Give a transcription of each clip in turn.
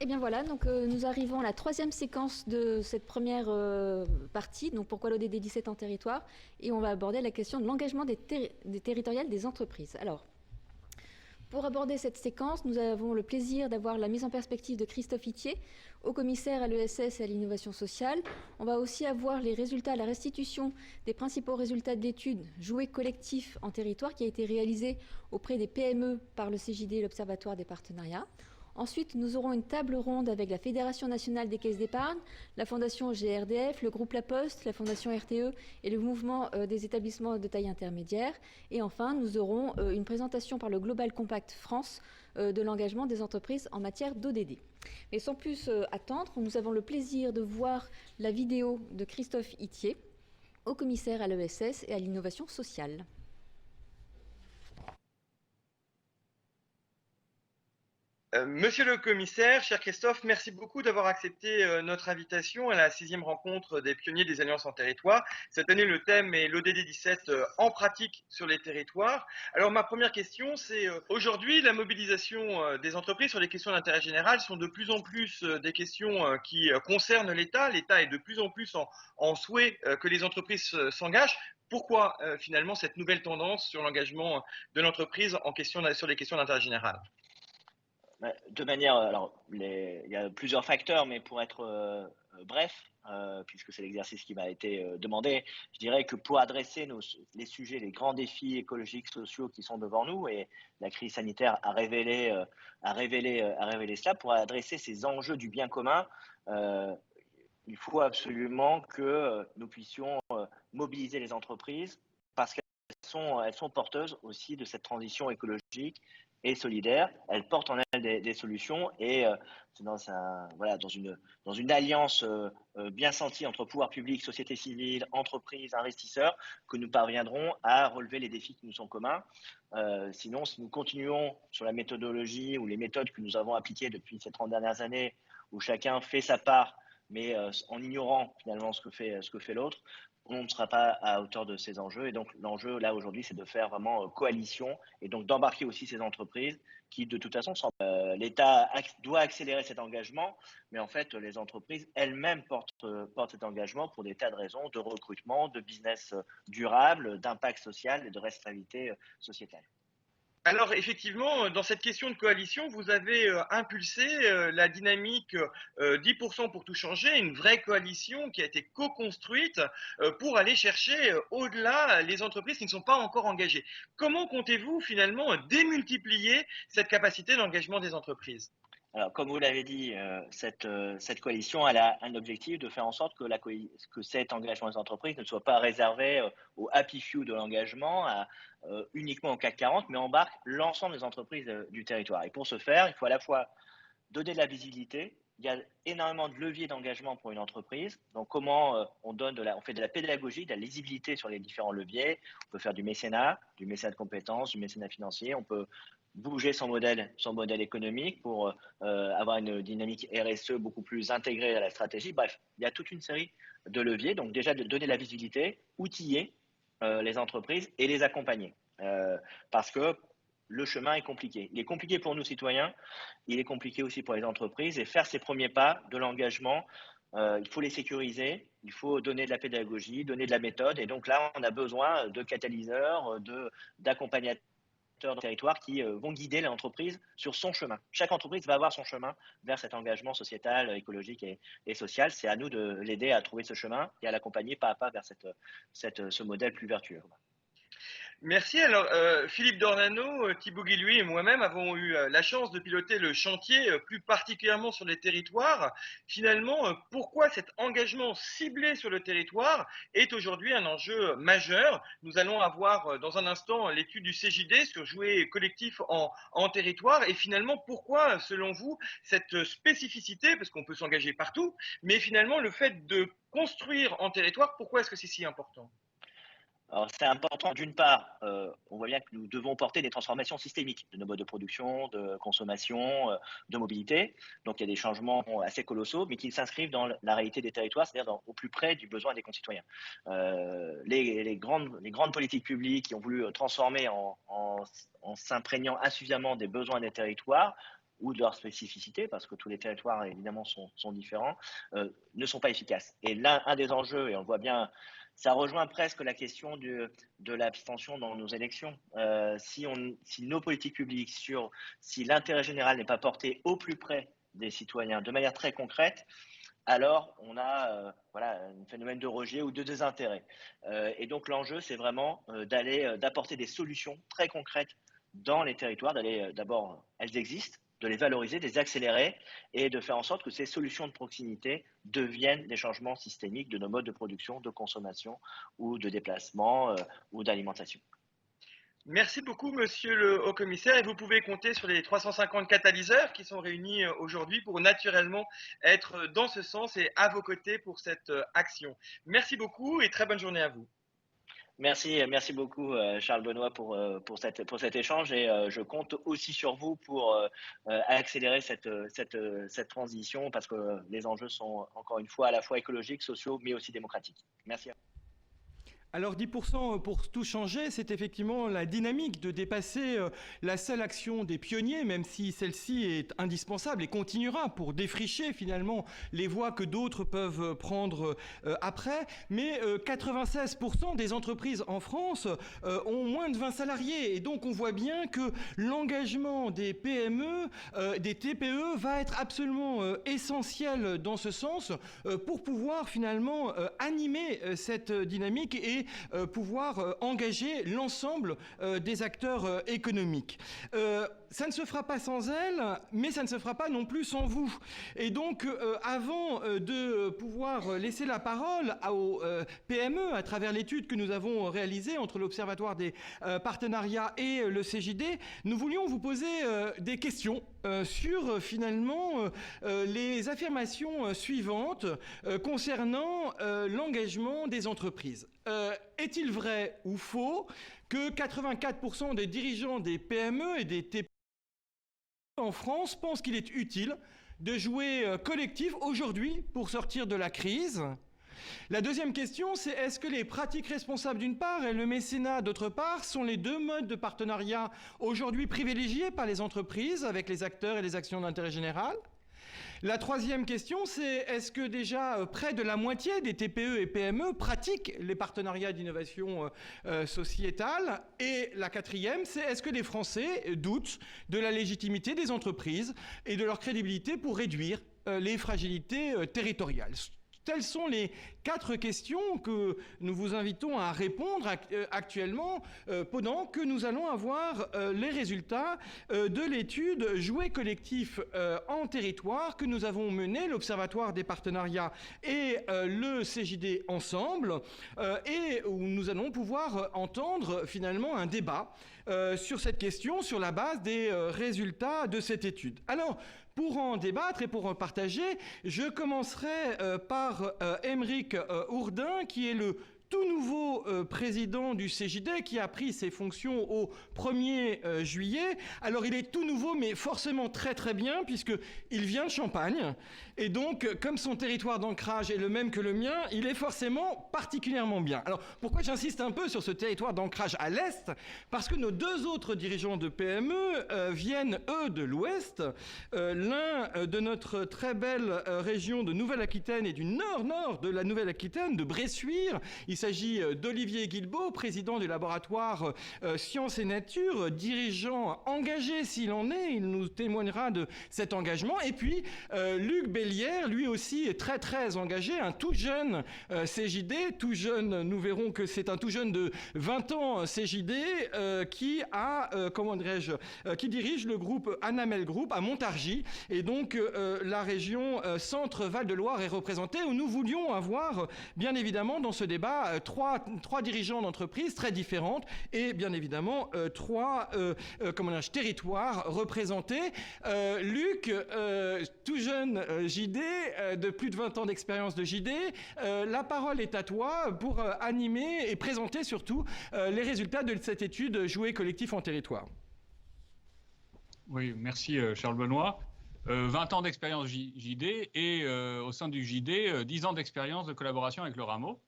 Et bien voilà, donc nous arrivons à la troisième séquence de cette première partie, donc pourquoi l'ODD 17 en territoire, et on va aborder la question de l'engagement des territoriales des entreprises. Alors, pour aborder cette séquence, nous avons le plaisir d'avoir la mise en perspective de Christophe Itier, haut commissaire à l'ESS et à l'innovation sociale. On va aussi avoir les résultats, la restitution des principaux résultats de l'étude Jouer collectif en territoire qui a été réalisée auprès des PME par le CJD et l'Observatoire des partenariats. Ensuite, nous aurons une table ronde avec la Fédération nationale des caisses d'épargne, la Fondation GRDF, le groupe La Poste, la Fondation RTE et le mouvement des établissements de taille intermédiaire. Et enfin, nous aurons une présentation par le Global Compact France de l'engagement des entreprises en matière d'ODD. Mais sans plus attendre, nous avons le plaisir de voir la vidéo de Christophe Itier, haut commissaire à l'ESS et à l'innovation sociale. Monsieur le commissaire, cher Christophe, merci beaucoup d'avoir accepté notre invitation à la 6e rencontre des pionniers des alliances en territoire. Cette année, le thème est l'ODD 17 en pratique sur les territoires. Alors, ma première question, c'est aujourd'hui, la mobilisation des entreprises sur les questions d'intérêt général sont de plus en plus des questions qui concernent l'État. L'État est de plus en plus en souhait que les entreprises s'engagent. Pourquoi finalement cette nouvelle tendance sur l'engagement de l'entreprise sur les questions d'intérêt général? De manière, alors, il y a plusieurs facteurs, mais pour être bref, puisque c'est l'exercice qui m'a été demandé, je dirais que pour adresser les sujets, les grands défis écologiques, sociaux qui sont devant nous, et la crise sanitaire a révélé cela, pour adresser ces enjeux du bien commun, euh, il faut absolument que nous puissions mobiliser les entreprises parce qu'elles sont porteuses aussi de cette transition écologique et solidaire. Elles portent en elles des solutions et c'est dans une alliance bien sentie entre pouvoir public, société civile, entreprises, investisseurs que nous parviendrons à relever les défis qui nous sont communs. Sinon, si nous continuons sur la méthodologie ou les méthodes que nous avons appliquées depuis ces 30 dernières années, où chacun fait sa part mais en ignorant finalement ce que fait l'autre, on ne sera pas à hauteur de ces enjeux. Et donc l'enjeu là aujourd'hui, c'est de faire vraiment coalition et donc d'embarquer aussi ces entreprises qui de toute façon l'État doit accélérer cet engagement, mais en fait les entreprises elles-mêmes portent cet engagement pour des tas de raisons, de recrutement, de business durable, d'impact social et de responsabilité sociétale. Alors effectivement, dans cette question de coalition, vous avez impulsé la dynamique 10% pour tout changer, une vraie coalition qui a été co-construite pour aller chercher au-delà les entreprises qui ne sont pas encore engagées. Comment comptez-vous finalement démultiplier cette capacité d'engagement des entreprises? Alors, comme vous l'avez dit, cette coalition, elle a un objectif de faire en sorte que cet engagement des entreprises ne soit pas réservé au happy few de l'engagement, uniquement au CAC 40, mais embarque l'ensemble des entreprises du territoire. Et pour ce faire, il faut à la fois donner de la visibilité. Il y a énormément de leviers d'engagement pour une entreprise. Donc, comment on fait de la pédagogie, de la lisibilité sur les différents leviers. On peut faire du mécénat de compétences, du mécénat financier. On peut bouger son modèle économique pour avoir une dynamique RSE beaucoup plus intégrée à la stratégie. Bref, il y a toute une série de leviers. Donc, déjà, de donner de la visibilité, outiller les entreprises et les accompagner. Parce que le chemin est compliqué. Il est compliqué pour nous, citoyens, il est compliqué aussi pour les entreprises et faire ces premiers pas de l'engagement, il faut les sécuriser, il faut donner de la pédagogie, donner de la méthode. Et donc là, on a besoin de catalyseurs, d'accompagnateurs de territoire qui vont guider l'entreprise sur son chemin. Chaque entreprise va avoir son chemin vers cet engagement sociétal, écologique et social. C'est à nous de l'aider à trouver ce chemin et à l'accompagner pas à pas vers ce modèle plus vertueux. Merci. Alors, Philippe Dornano, Thibaut Guilhuy et moi-même avons eu la chance de piloter le chantier, plus particulièrement sur les territoires. Finalement, pourquoi cet engagement ciblé sur le territoire est aujourd'hui un enjeu majeur? Nous allons avoir dans un instant l'étude du CJD sur jouer collectif en territoire. Et finalement, pourquoi, selon vous, cette spécificité, parce qu'on peut s'engager partout, mais finalement, le fait de construire en territoire, pourquoi est-ce que c'est si important? Alors, c'est important, d'une part, on voit bien que nous devons porter des transformations systémiques de nos modes de production, de consommation, de mobilité. Donc, il y a des changements assez colossaux, mais qui s'inscrivent dans la réalité des territoires, c'est-à-dire au plus près du besoin des concitoyens. Les grandes politiques publiques qui ont voulu transformer en s'imprégnant insuffisamment des besoins des territoires ou de leurs spécificités, parce que tous les territoires évidemment sont différents, ne sont pas efficaces. Et là, un des enjeux, et on le voit bien, ça rejoint presque la question de l'abstention dans nos élections. Si nos politiques publiques, si l'intérêt général n'est pas porté au plus près des citoyens de manière très concrète, alors on a voilà, un phénomène de rejet ou de désintérêt. Et donc l'enjeu, c'est vraiment d'apporter des solutions très concrètes dans les territoires, d'abord, elles existent, de les valoriser, de les accélérer et de faire en sorte que ces solutions de proximité deviennent des changements systémiques de nos modes de production, de consommation ou de déplacement ou d'alimentation. Merci beaucoup, monsieur le haut-commissaire. Et vous pouvez compter sur les 350 catalyseurs qui sont réunis aujourd'hui pour naturellement être dans ce sens et à vos côtés pour cette action. Merci beaucoup et très bonne journée à vous. Merci beaucoup Charles Benoît pour cet échange et je compte aussi sur vous pour accélérer cette transition parce que les enjeux sont encore une fois à la fois écologiques, sociaux mais aussi démocratiques. Merci. Alors 10% pour tout changer, c'est effectivement la dynamique de dépasser la seule action des pionniers, même si celle-ci est indispensable et continuera pour défricher finalement les voies que d'autres peuvent prendre après. Mais 96% des entreprises en France ont moins de 20 salariés et donc on voit bien que l'engagement des PME, des TPE va être absolument essentiel dans ce sens pour pouvoir finalement animer cette dynamique et pouvoir engager l'ensemble des acteurs économiques. Ça ne se fera pas sans elles, mais ça ne se fera pas non plus sans vous. Et donc, avant de pouvoir laisser la parole aux PME à travers l'étude que nous avons réalisée entre l'Observatoire des partenariats et le CJD, nous voulions vous poser des questions sur finalement les affirmations suivantes concernant l'engagement des entreprises. Est-il vrai ou faux que 84% des dirigeants des PME et des TPE en France pensent qu'il est utile de jouer collectif aujourd'hui pour sortir de la crise? La deuxième question, c'est est-ce que les pratiques responsables d'une part et le mécénat d'autre part sont les deux modes de partenariat aujourd'hui privilégiés par les entreprises avec les acteurs et les actions d'intérêt général? La troisième question, c'est est-ce que déjà près de la moitié des TPE et PME pratiquent les partenariats d'innovation sociétale? Et la quatrième, c'est est-ce que les Français doutent de la légitimité des entreprises et de leur crédibilité pour réduire les fragilités territoriales? Telles sont les 4 questions que nous vous invitons à répondre actuellement pendant que nous allons avoir les résultats de l'étude Jouer collectif en territoire que nous avons menée, l'Observatoire des partenariats et le CJD ensemble, et où nous allons pouvoir entendre finalement un débat sur cette question sur la base des résultats de cette étude. Alors, pour en débattre et pour en partager, je commencerai par Aymeric Ourdin, qui est le tout nouveau président du CJD qui a pris ses fonctions au 1er juillet. Alors il est tout nouveau mais forcément très très bien puisqu'il vient de Champagne et donc comme son territoire d'ancrage est le même que le mien, il est forcément particulièrement bien. Alors pourquoi j'insiste un peu sur ce territoire d'ancrage à l'Est? Parce que nos deux autres dirigeants de PME viennent eux de l'Ouest, l'un de notre très belle région de Nouvelle-Aquitaine et du nord-nord de la Nouvelle-Aquitaine, de Bressuire. Il s'agit d'Olivier Guilbeault, président du laboratoire Sciences et Nature, dirigeant engagé s'il en est, il nous témoignera de cet engagement. Et puis Luc Bellière, lui aussi est très très engagé, un tout jeune CJD, tout jeune, nous verrons que c'est un tout jeune de 20 ans CJD qui a, qui dirige le groupe Anamel Group à Montargis. Et donc la région Centre-Val de Loire est représentée où nous voulions avoir bien évidemment dans ce débat trois dirigeants d'entreprises très différentes et bien évidemment trois territoires représentés. Luc, tout jeune JD, de plus de 20 ans d'expérience de JD, la parole est à toi pour animer et présenter surtout les résultats de cette étude Jouer collectif en territoire. Oui, merci Charles Benoît. 20 ans d'expérience JD et au sein du JD, 10 ans d'expérience de collaboration avec le Rameau.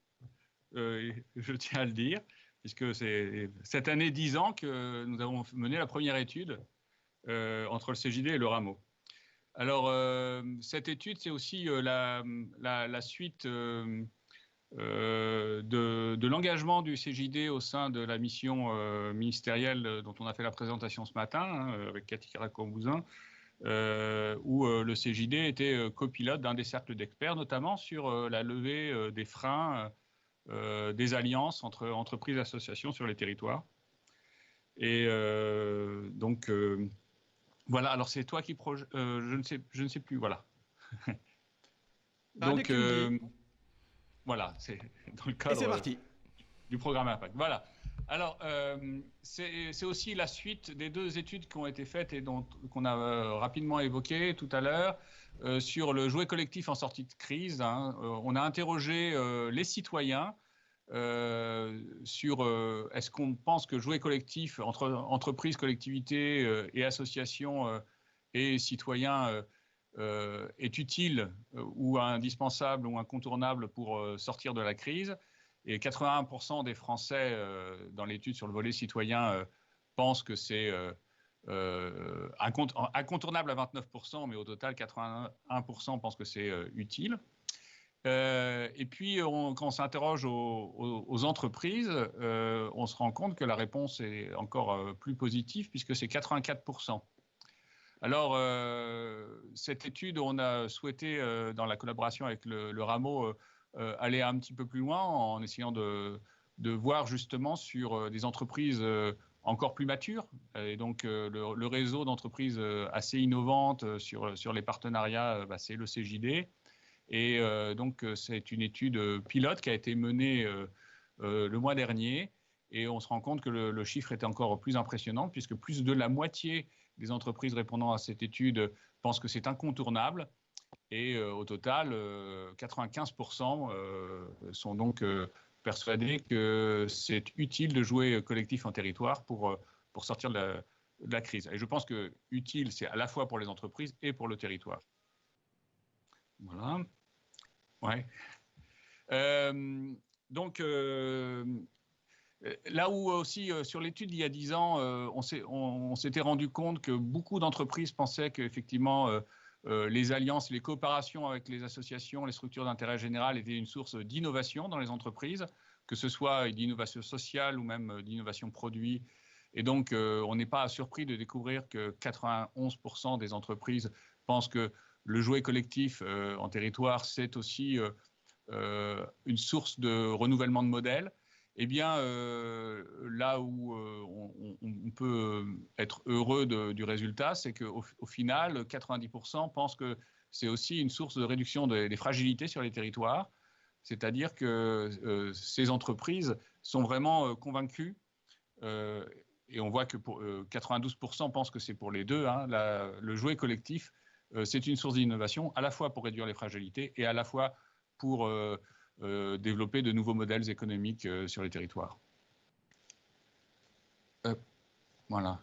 Je tiens à le dire, puisque c'est cette année 10 ans que nous avons mené la première étude entre le CJD et le Rameau. Alors, cette étude, c'est aussi la suite de l'engagement du CJD au sein de la mission ministérielle dont on a fait la présentation ce matin, hein, avec Cathy Caracombousin, où le CJD était copilote d'un des cercles d'experts, notamment sur la levée des freins des alliances entre entreprises et associations sur les territoires. Et donc, voilà, alors c'est toi qui je ne sais plus, voilà. Donc, voilà, c'est dans le cadre du programme Impact. Voilà. Alors, c'est aussi la suite des 2 études qui ont été faites et qu'on a rapidement évoquées tout à l'heure sur le jouet collectif en sortie de crise. Hein. On a interrogé les citoyens sur est-ce qu'on pense que jouet collectif entre entreprises, collectivités et associations et citoyens est utile ou indispensable ou incontournable pour sortir de la crise. Et 81% des Français dans l'étude sur le volet citoyen pensent que c'est incontournable à 29%, mais au total 81% pensent que c'est utile. Et puis, quand on s'interroge aux entreprises, on se rend compte que la réponse est encore plus positive puisque c'est 84%. Alors, cette étude, on a souhaité, dans la collaboration avec le Rameau, aller un petit peu plus loin en essayant de voir justement sur des entreprises encore plus matures. Et donc, le réseau d'entreprises assez innovantes sur les partenariats, c'est le CJD. Et donc, c'est une étude pilote qui a été menée le mois dernier. Et on se rend compte que le chiffre était encore plus impressionnant puisque plus de la moitié des entreprises répondant à cette étude pensent que c'est incontournable. Et au total, 95% sont donc persuadés que c'est utile de jouer collectif en territoire pour sortir de la crise. Et je pense que utile, c'est à la fois pour les entreprises et pour le territoire. Voilà. Ouais. Donc, là où aussi, sur l'étude il y a 10 ans, on s'était rendu compte que beaucoup d'entreprises pensaient qu'effectivement, les alliances, les coopérations avec les associations, les structures d'intérêt général étaient une source d'innovation dans les entreprises, que ce soit d'innovation sociale ou même d'innovation produit. Et donc, on n'est pas surpris de découvrir que 91% des entreprises pensent que le jouet collectif en territoire, c'est aussi une source de renouvellement de modèles. Eh bien, là où on peut être heureux du résultat, c'est qu'au final, 90% pensent que c'est aussi une source de réduction des fragilités sur les territoires. C'est-à-dire que ces entreprises sont vraiment convaincues, et on voit que 92% pensent que c'est pour les deux, hein, le jouet collectif, c'est une source d'innovation, à la fois pour réduire les fragilités et à la fois pour développer de nouveaux modèles économiques sur les territoires. Voilà.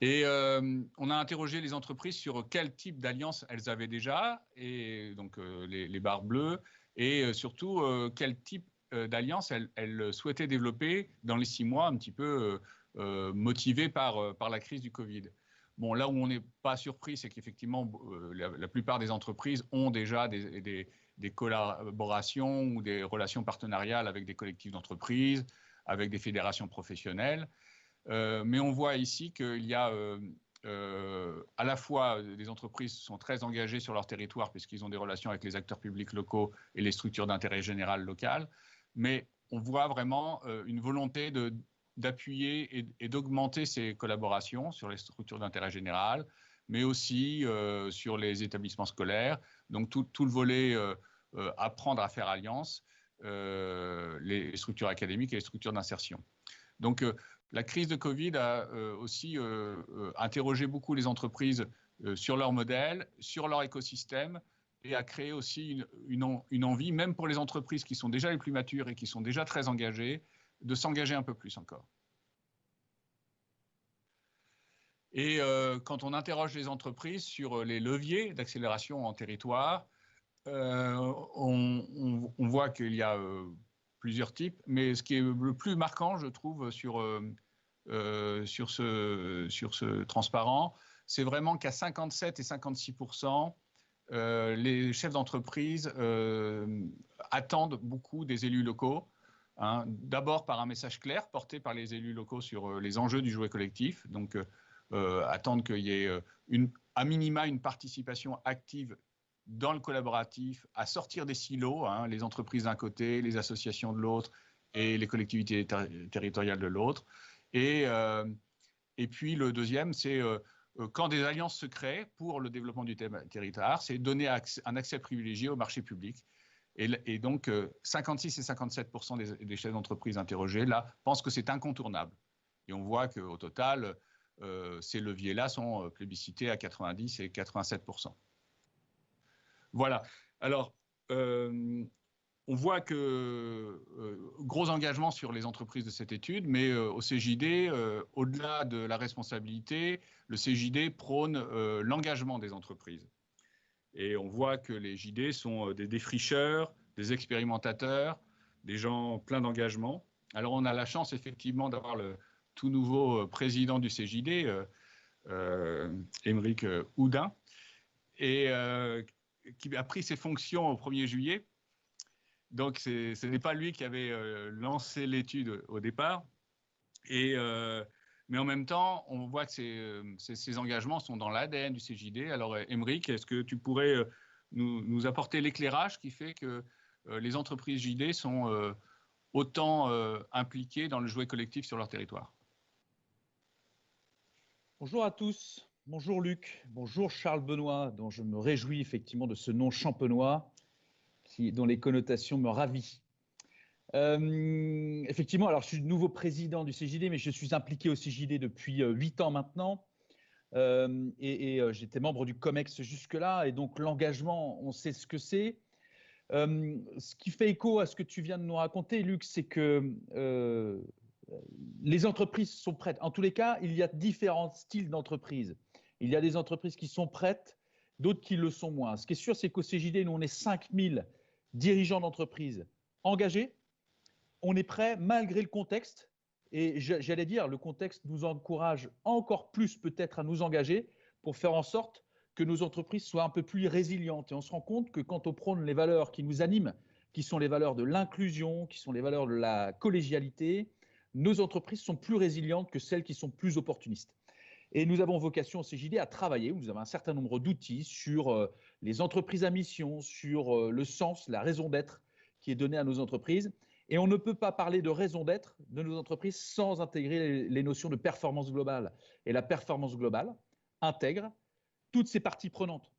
Et on a interrogé les entreprises sur quel type d'alliance elles avaient déjà, et donc les barres bleues, et surtout quel type d'alliance elles souhaitaient développer dans les 6 mois, un petit peu motivées par la crise du Covid. Bon, là où on n'est pas surpris, c'est qu'effectivement, la plupart des entreprises ont déjà des collaborations ou des relations partenariales avec des collectifs d'entreprises, avec des fédérations professionnelles. Mais on voit ici qu'il y a à la fois des entreprises qui sont très engagées sur leur territoire puisqu'ils ont des relations avec les acteurs publics locaux et les structures d'intérêt général local, mais on voit vraiment une volonté d'appuyer et d'augmenter ces collaborations sur les structures d'intérêt général, mais aussi sur les établissements scolaires. Donc tout le volet apprendre à faire alliance, les structures académiques et les structures d'insertion. Donc la crise de Covid a aussi interrogé beaucoup les entreprises sur leur modèle, sur leur écosystème, et a créé aussi une envie, même pour les entreprises qui sont déjà les plus matures et qui sont déjà très engagées, de s'engager un peu plus encore. Et quand on interroge les entreprises sur les leviers d'accélération en territoire, on voit qu'il y a plusieurs types, mais ce qui est le plus marquant, je trouve, sur ce transparent, c'est vraiment qu'à 57 et 56%, les chefs d'entreprise attendent beaucoup des élus locaux. Hein, d'abord par un message clair porté par les élus locaux sur les enjeux du jouet collectif. Donc, attendre qu'il y ait à minima une participation active dans le collaboratif, à sortir des silos, hein, les entreprises d'un côté, les associations de l'autre et les collectivités territoriales de l'autre. Et puis le deuxième, c'est quand des alliances se créent pour le développement du territoire, c'est donner un accès privilégié au marché public. Et donc, 56 et 57% des chefs d'entreprise interrogés, là, pensent que c'est incontournable. Et on voit qu'au total, ces leviers-là sont plébiscités à 90 et 87%. Voilà. Alors, on voit que gros engagement sur les entreprises de cette étude, mais au CJD, au-delà de la responsabilité, le CJD prône l'engagement des entreprises. Et on voit que les JD sont des défricheurs, des expérimentateurs, des gens pleins d'engagement. Alors, on a la chance, effectivement, d'avoir le tout nouveau président du CJD, Aymeric Oudin, et qui a pris ses fonctions au 1er juillet. Donc, ce n'est pas lui qui avait lancé l'étude au départ. Mais en même temps, on voit que ces engagements sont dans l'ADN du CJD. Alors, Aymeric, est-ce que tu pourrais nous apporter l'éclairage qui fait que les entreprises JD sont autant impliquées dans le jouet collectif sur leur territoire? Bonjour à tous. Bonjour Luc. Bonjour Charles Benoît, dont je me réjouis effectivement de ce nom champenois, dont les connotations me ravissent. Effectivement, alors je suis le nouveau président du CJD, mais je suis impliqué au CJD depuis 8 ans maintenant. J'étais membre du COMEX jusque-là, et donc l'engagement, on sait ce que c'est. Ce qui fait écho à ce que tu viens de nous raconter, Luc, c'est que les entreprises sont prêtes. En tous les cas, il y a différents styles d'entreprises. Il y a des entreprises qui sont prêtes, d'autres qui le sont moins. Ce qui est sûr, c'est qu'au CJD, nous, on est 5000 dirigeants d'entreprises engagés. On est prêt malgré le contexte. Et j'allais dire, le contexte nous encourage encore plus peut-être à nous engager pour faire en sorte que nos entreprises soient un peu plus résilientes. Et on se rend compte que quand on prône les valeurs qui nous animent, qui sont les valeurs de l'inclusion, qui sont les valeurs de la collégialité, nos entreprises sont plus résilientes que celles qui sont plus opportunistes. Et nous avons vocation au CJD à travailler, nous avons un certain nombre d'outils sur les entreprises à mission, sur le sens, la raison d'être qui est donnée à nos entreprises. Et on ne peut pas parler de raison d'être de nos entreprises sans intégrer les notions de performance globale. Et la performance globale intègre toutes ces parties prenantes.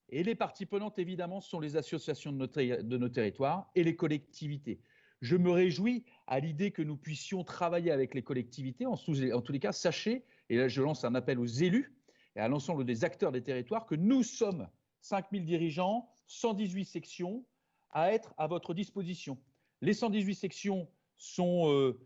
Et les parties prenantes, évidemment, sont les associations de nos territoires et les collectivités. Je me réjouis à l'idée que nous puissions travailler avec les collectivités. En tous les cas, sachez, et là je lance un appel aux élus et à l'ensemble des acteurs des territoires, que nous sommes 5000 dirigeants, 118 sections à être à votre disposition. Les 118 sections sont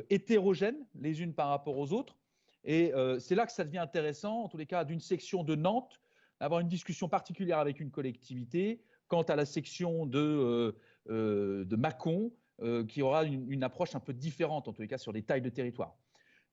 hétérogènes les unes par rapport aux autres. Et c'est là que ça devient intéressant, en tous les cas, d'une section de Nantes, d'avoir une discussion particulière avec une collectivité quant à la section de Mâcon, qui aura une approche un peu différente, en tous les cas, sur les tailles de territoire.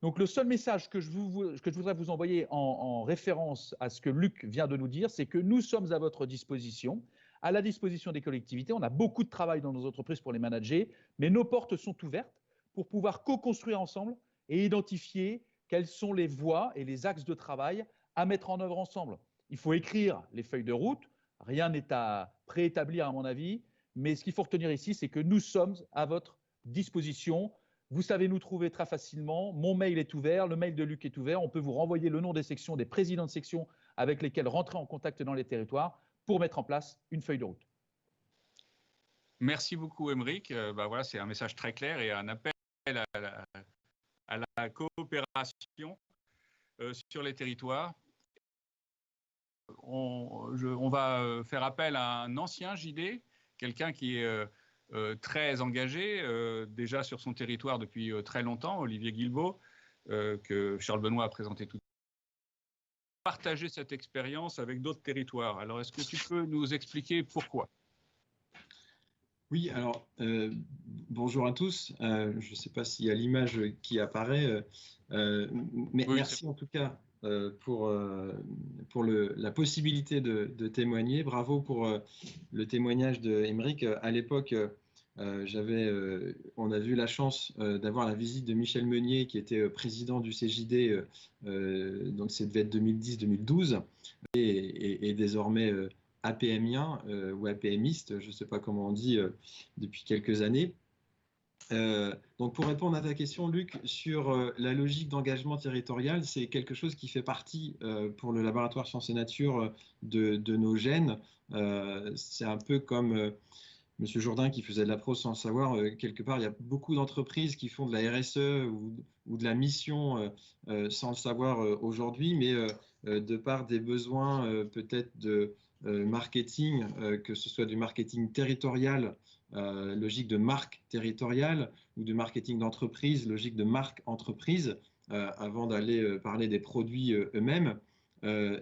Donc, le seul message que je voudrais vous envoyer en référence à ce que Luc vient de nous dire, c'est que nous sommes à votre disposition, à la disposition des collectivités. On a beaucoup de travail dans nos entreprises pour les manager, mais nos portes sont ouvertes pour pouvoir co-construire ensemble et identifier quelles sont les voies et les axes de travail à mettre en œuvre ensemble. Il faut écrire les feuilles de route. Rien n'est à préétablir, à mon avis. Mais ce qu'il faut retenir ici, c'est que nous sommes à votre disposition. Vous savez nous trouver très facilement. Mon mail est ouvert, le mail de Luc est ouvert. On peut vous renvoyer le nom des sections, des présidents de sections avec lesquels rentrer en contact dans les territoires pour mettre en place une feuille de route. Merci beaucoup, Aymeric. Voilà, c'est un message très clair et un appel à la coopération sur les territoires. On va faire appel à un ancien JD, quelqu'un qui est très engagé, déjà sur son territoire depuis très longtemps, Olivier Guilbault, que Charles Benoît a présenté tout à l'heure. Partager cette expérience avec d'autres territoires. Alors, est-ce que tu peux nous expliquer pourquoi ? Oui, alors, bonjour à tous. Je ne sais pas s'il y a l'image qui apparaît, mais oui, merci en tout cas pour la possibilité de témoigner. Bravo pour le témoignage de Émeric. À l'époque, on a eu la chance d'avoir la visite de Michel Meunier, qui était président du CJD, donc ça devait être 2010-2012, et désormais APMien ou APMiste, je ne sais pas comment on dit, depuis quelques années. Donc pour répondre à ta question, Luc, sur la logique d'engagement territorial, c'est quelque chose qui fait partie pour le laboratoire Sciences et Nature de nos gènes. C'est un peu comme Monsieur Jourdain qui faisait de la prose sans le savoir. Quelque part, il y a beaucoup d'entreprises qui font de la RSE ou de la mission sans le savoir aujourd'hui, mais de par des besoins peut-être de marketing, que ce soit du marketing territorial, logique de marque territoriale, ou du marketing d'entreprise, logique de marque entreprise, avant d'aller parler des produits eux-mêmes.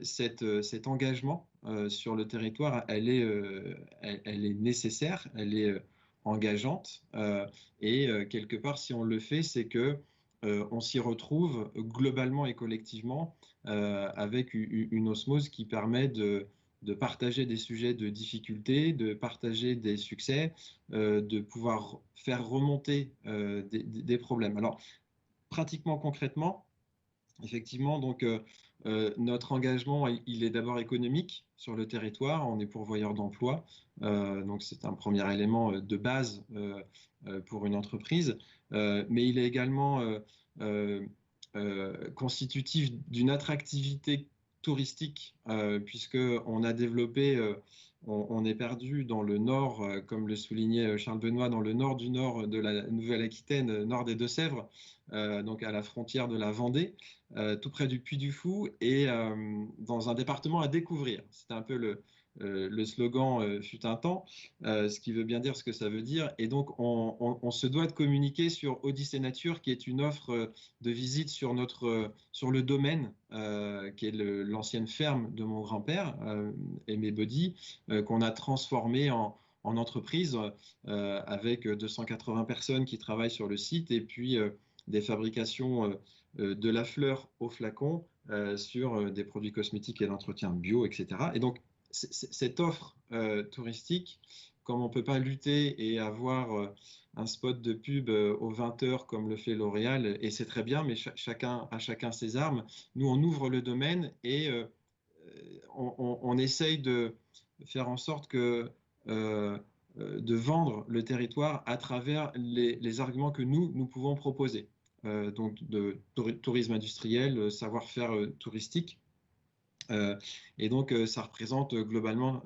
Cet engagement sur le territoire, elle est nécessaire, elle est engageante, et quelque part, si on le fait, c'est que on s'y retrouve globalement et collectivement avec une osmose qui permet de partager des sujets de difficulté, de partager des succès, de pouvoir faire remonter des problèmes. Alors, pratiquement concrètement, effectivement, donc notre engagement, il est d'abord économique sur le territoire. On est pourvoyeur d'emploi, donc c'est un premier élément de base pour une entreprise, mais il est également constitutif d'une attractivité touristique, puisqu'on a développé, on est perdu dans le nord, comme le soulignait Charles Benoît, dans le nord du nord de la Nouvelle-Aquitaine, nord des Deux-Sèvres, donc à la frontière de la Vendée, tout près du Puy du Fou, et dans un département à découvrir. C'était un peu le slogan fut un temps, ce qui veut bien dire ce que ça veut dire. Et donc, on se doit de communiquer sur Odyssée Nature, qui est une offre de visite sur le domaine, qui est l'ancienne ferme de mon grand-père, Aimé Body, qu'on a transformé en entreprise, avec 280 personnes qui travaillent sur le site, et puis des fabrications de la fleur au flacon sur des produits cosmétiques et d'entretien bio, etc. Et donc, cette offre touristique, comme on ne peut pas lutter et avoir un spot de pub aux 20 heures comme le fait L'Oréal, et c'est très bien, mais chacun ses armes, nous on ouvre le domaine et on essaye de faire en sorte que de vendre le territoire à travers les arguments que nous pouvons proposer. Donc de tourisme industriel, savoir-faire touristique. Et donc, ça représente globalement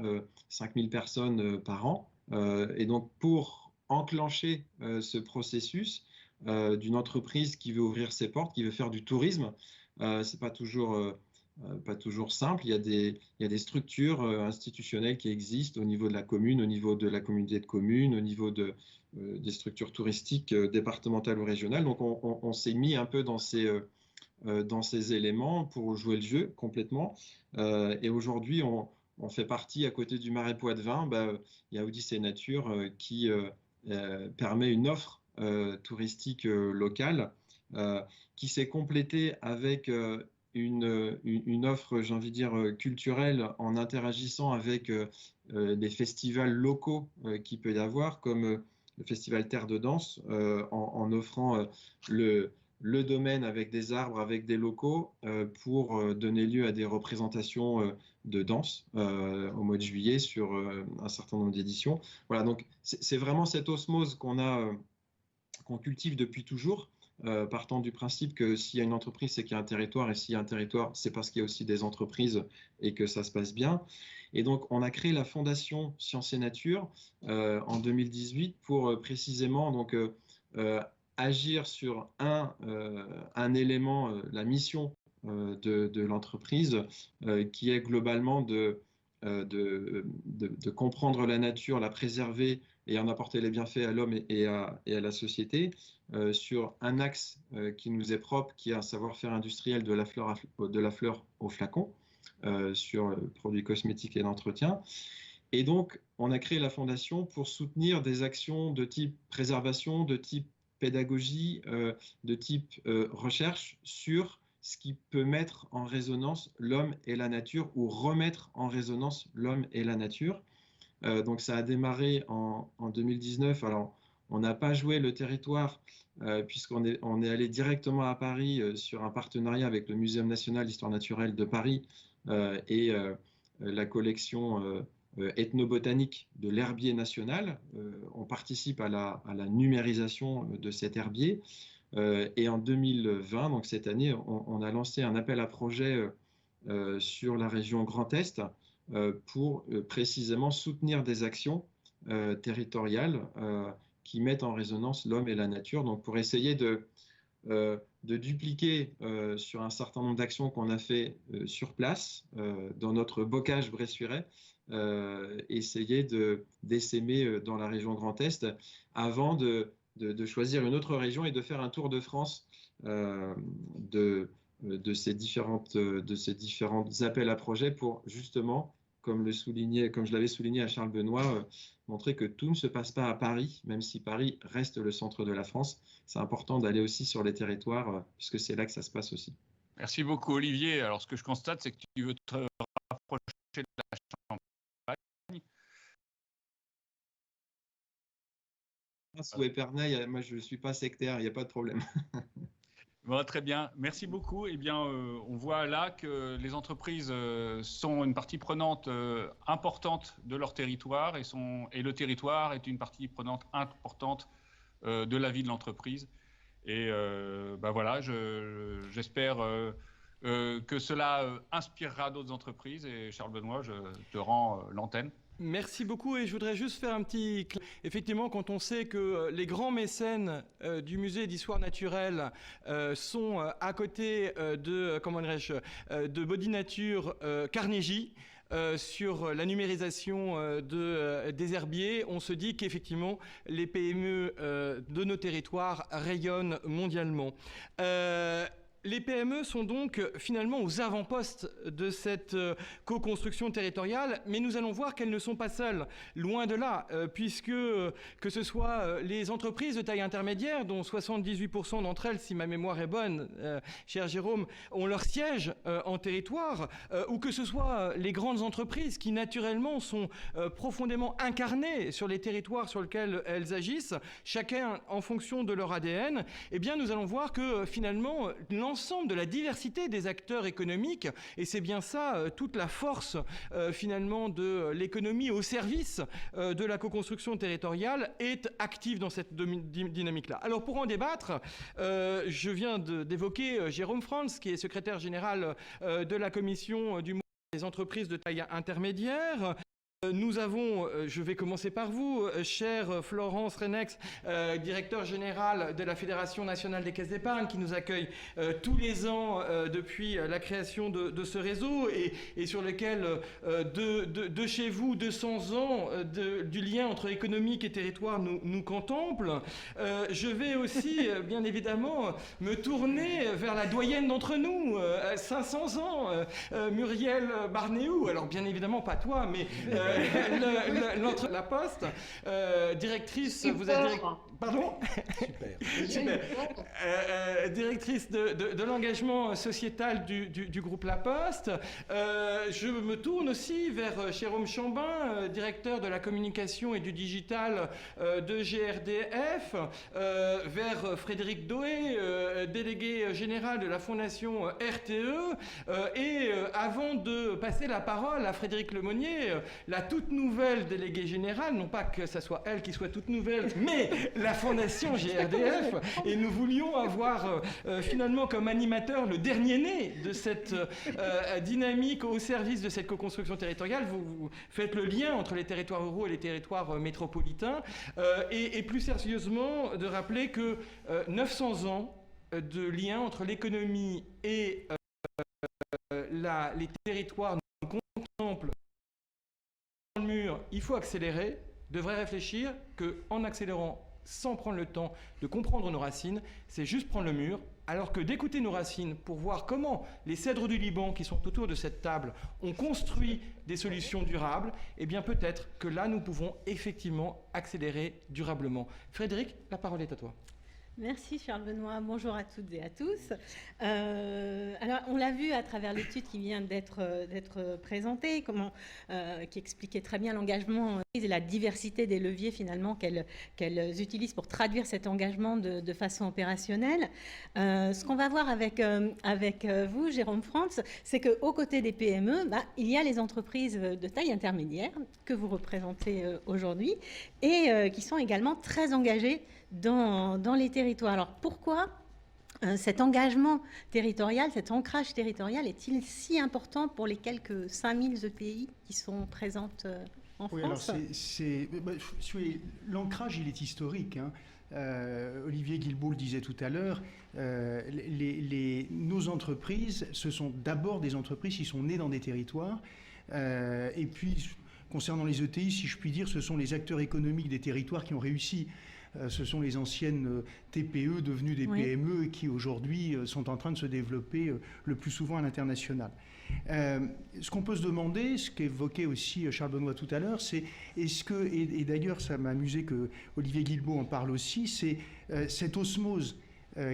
5000 personnes par an. Et donc, pour enclencher ce processus d'une entreprise qui veut ouvrir ses portes, qui veut faire du tourisme, c'est pas toujours simple. Il y a des structures institutionnelles qui existent au niveau de la commune, au niveau de la communauté de communes, au niveau des structures touristiques départementales ou régionales. Donc, on s'est mis un peu dans ces éléments pour jouer le jeu complètement. Et aujourd'hui, on fait partie, à côté du Marais Poitevin, il y a Odyssée Nature qui permet une offre touristique locale qui s'est complétée avec une offre, j'ai envie de dire, culturelle, en interagissant avec des festivals locaux qu'il peut y avoir, comme le festival Terre de Danse, en offrant le domaine avec des arbres, avec des locaux, pour donner lieu à des représentations de danse au mois de juillet sur un certain nombre d'éditions. Voilà, donc c'est vraiment cette osmose qu'on cultive depuis toujours, partant du principe que s'il y a une entreprise, c'est qu'il y a un territoire, et s'il y a un territoire, c'est parce qu'il y a aussi des entreprises et que ça se passe bien. Et donc, on a créé la Fondation Sciences et Nature en 2018 pour précisément donc agir sur un élément, la mission de l'entreprise, qui est globalement de comprendre la nature, la préserver et en apporter les bienfaits à l'homme et à la société, sur un axe qui nous est propre, qui est un savoir-faire industriel de la fleur au flacon, sur produits cosmétiques et d'entretien. Et donc, on a créé la Fondation pour soutenir des actions de type préservation, de type pédagogie, de type recherche sur ce qui peut mettre en résonance l'homme et la nature ou remettre en résonance l'homme et la nature. Donc ça a démarré en 2019. Alors, on n'a pas joué le territoire puisqu'on est allé directement à Paris sur un partenariat avec le Muséum national d'histoire naturelle de Paris et la collection ethnobotanique de l'herbier national. On participe à la numérisation de cet herbier. Et en 2020, donc cette année, on a lancé un appel à projet sur la région Grand Est pour précisément soutenir des actions territoriales qui mettent en résonance l'homme et la nature. Donc pour essayer de dupliquer sur un certain nombre d'actions qu'on a fait sur place, dans notre bocage bressuirais, essayer d'essaimer dans la région Grand Est avant de choisir une autre région et de faire un tour de France de ces différentes appels à projets pour justement, comme je l'avais souligné à Charles Benoît, montrer que tout ne se passe pas à Paris, même si Paris reste le centre de la France. C'est important d'aller aussi sur les territoires, puisque c'est là que ça se passe aussi. Merci beaucoup, Olivier. Alors, ce que je constate, c'est que tu veux te rapprocher de la Champagne. Sous Épernay, moi, je ne suis pas sectaire, il n'y a pas de problème. Bon, très bien, merci beaucoup. Eh bien, on voit là que les entreprises sont une partie prenante importante de leur territoire et le territoire est une partie prenante importante de la vie de l'entreprise. Et voilà, j'espère que cela inspirera d'autres entreprises. Et Charles Benoît, je te rends l'antenne. Merci beaucoup et je voudrais juste faire un petit... Effectivement, quand on sait que les grands mécènes du musée d'histoire naturelle sont à côté de Body Nature Carnegie, sur la numérisation des herbiers, on se dit qu'effectivement, les PME de nos territoires rayonnent mondialement. Les PME sont donc finalement aux avant-postes de cette co-construction territoriale, mais nous allons voir qu'elles ne sont pas seules, loin de là, puisque que ce soit les entreprises de taille intermédiaire, dont 78% d'entre elles, si ma mémoire est bonne, cher Jérôme, ont leur siège en territoire, ou que ce soit les grandes entreprises qui naturellement sont profondément incarnées sur les territoires sur lesquels elles agissent, chacun en fonction de leur ADN, eh bien nous allons voir que finalement l'ensemble de la diversité des acteurs économiques, et c'est bien ça toute la force finalement de l'économie au service de la co-construction territoriale, est active dans cette dynamique-là. Alors pour en débattre, je viens d'évoquer Jérôme Franz, qui est secrétaire général de la commission du monde des entreprises de taille intermédiaire. Nous avons, je vais commencer par vous, chère Florence Renex, directeur général de la Fédération nationale des caisses d'épargne, qui nous accueille tous les ans depuis la création de ce réseau et sur lequel, de chez vous, 200 ans du lien entre économique et territoire nous contemple. Je vais aussi, bien évidemment, me tourner vers la doyenne d'entre nous, 500 ans, Muriel Barnéou. Alors, bien évidemment, pas toi, mais... la Poste, directrice, super. Vous êtes pardon. Super. Directrice de l'engagement sociétal du groupe La Poste. Je me tourne aussi vers Jérôme Chambin, directeur de la communication et du digital de GRDF, vers Frédéric Doé, délégué général de la fondation RTE, et avant de passer la parole à Frédéric Lemonnier, la toute nouvelle déléguée générale, non pas que ça soit elle qui soit toute nouvelle, mais la fondation GRDF, et nous voulions avoir finalement comme animateur le dernier né de cette dynamique au service de cette co-construction territoriale. Vous faites le lien entre les territoires ruraux et les territoires métropolitains, et plus sérieusement de rappeler que 900 ans de lien entre l'économie et les territoires nous contemplent. Le mur, il faut accélérer, devrait réfléchir qu'en accélérant sans prendre le temps de comprendre nos racines, c'est juste prendre le mur, alors que d'écouter nos racines pour voir comment les cèdres du Liban qui sont autour de cette table ont construit des solutions durables, eh bien peut-être que là nous pouvons effectivement accélérer durablement. Frédéric, la parole est à toi. Merci Charles Benoît, bonjour à toutes et à tous. Alors on l'a vu à travers l'étude qui vient d'être présentée, qui expliquait très bien l'engagement et la diversité des leviers finalement qu'elles utilisent pour traduire cet engagement de façon opérationnelle. Ce qu'on va voir avec vous, Jérôme Frantz, c'est qu'aux côtés des PME, il y a les entreprises de taille intermédiaire que vous représentez aujourd'hui et qui sont également très engagées dans les territoires. Alors pourquoi cet engagement territorial, cet ancrage territorial est-il si important pour les quelques 5000 ETI qui sont présentes en France? Alors l'ancrage, il est historique. Olivier Guilbault le disait tout à l'heure, nos entreprises, ce sont d'abord des entreprises qui sont nées dans des territoires, et puis concernant les ETI, si je puis dire, ce sont les acteurs économiques des territoires qui ont réussi. Ce sont les anciennes TPE devenues des PME qui aujourd'hui sont en train de se développer le plus souvent à l'international. Ce qu'on peut se demander, ce qu'évoquait aussi Charles Benoît tout à l'heure, c'est est-ce que, et d'ailleurs ça m'a amusé que Olivier Guilbault en parle aussi, c'est cette osmose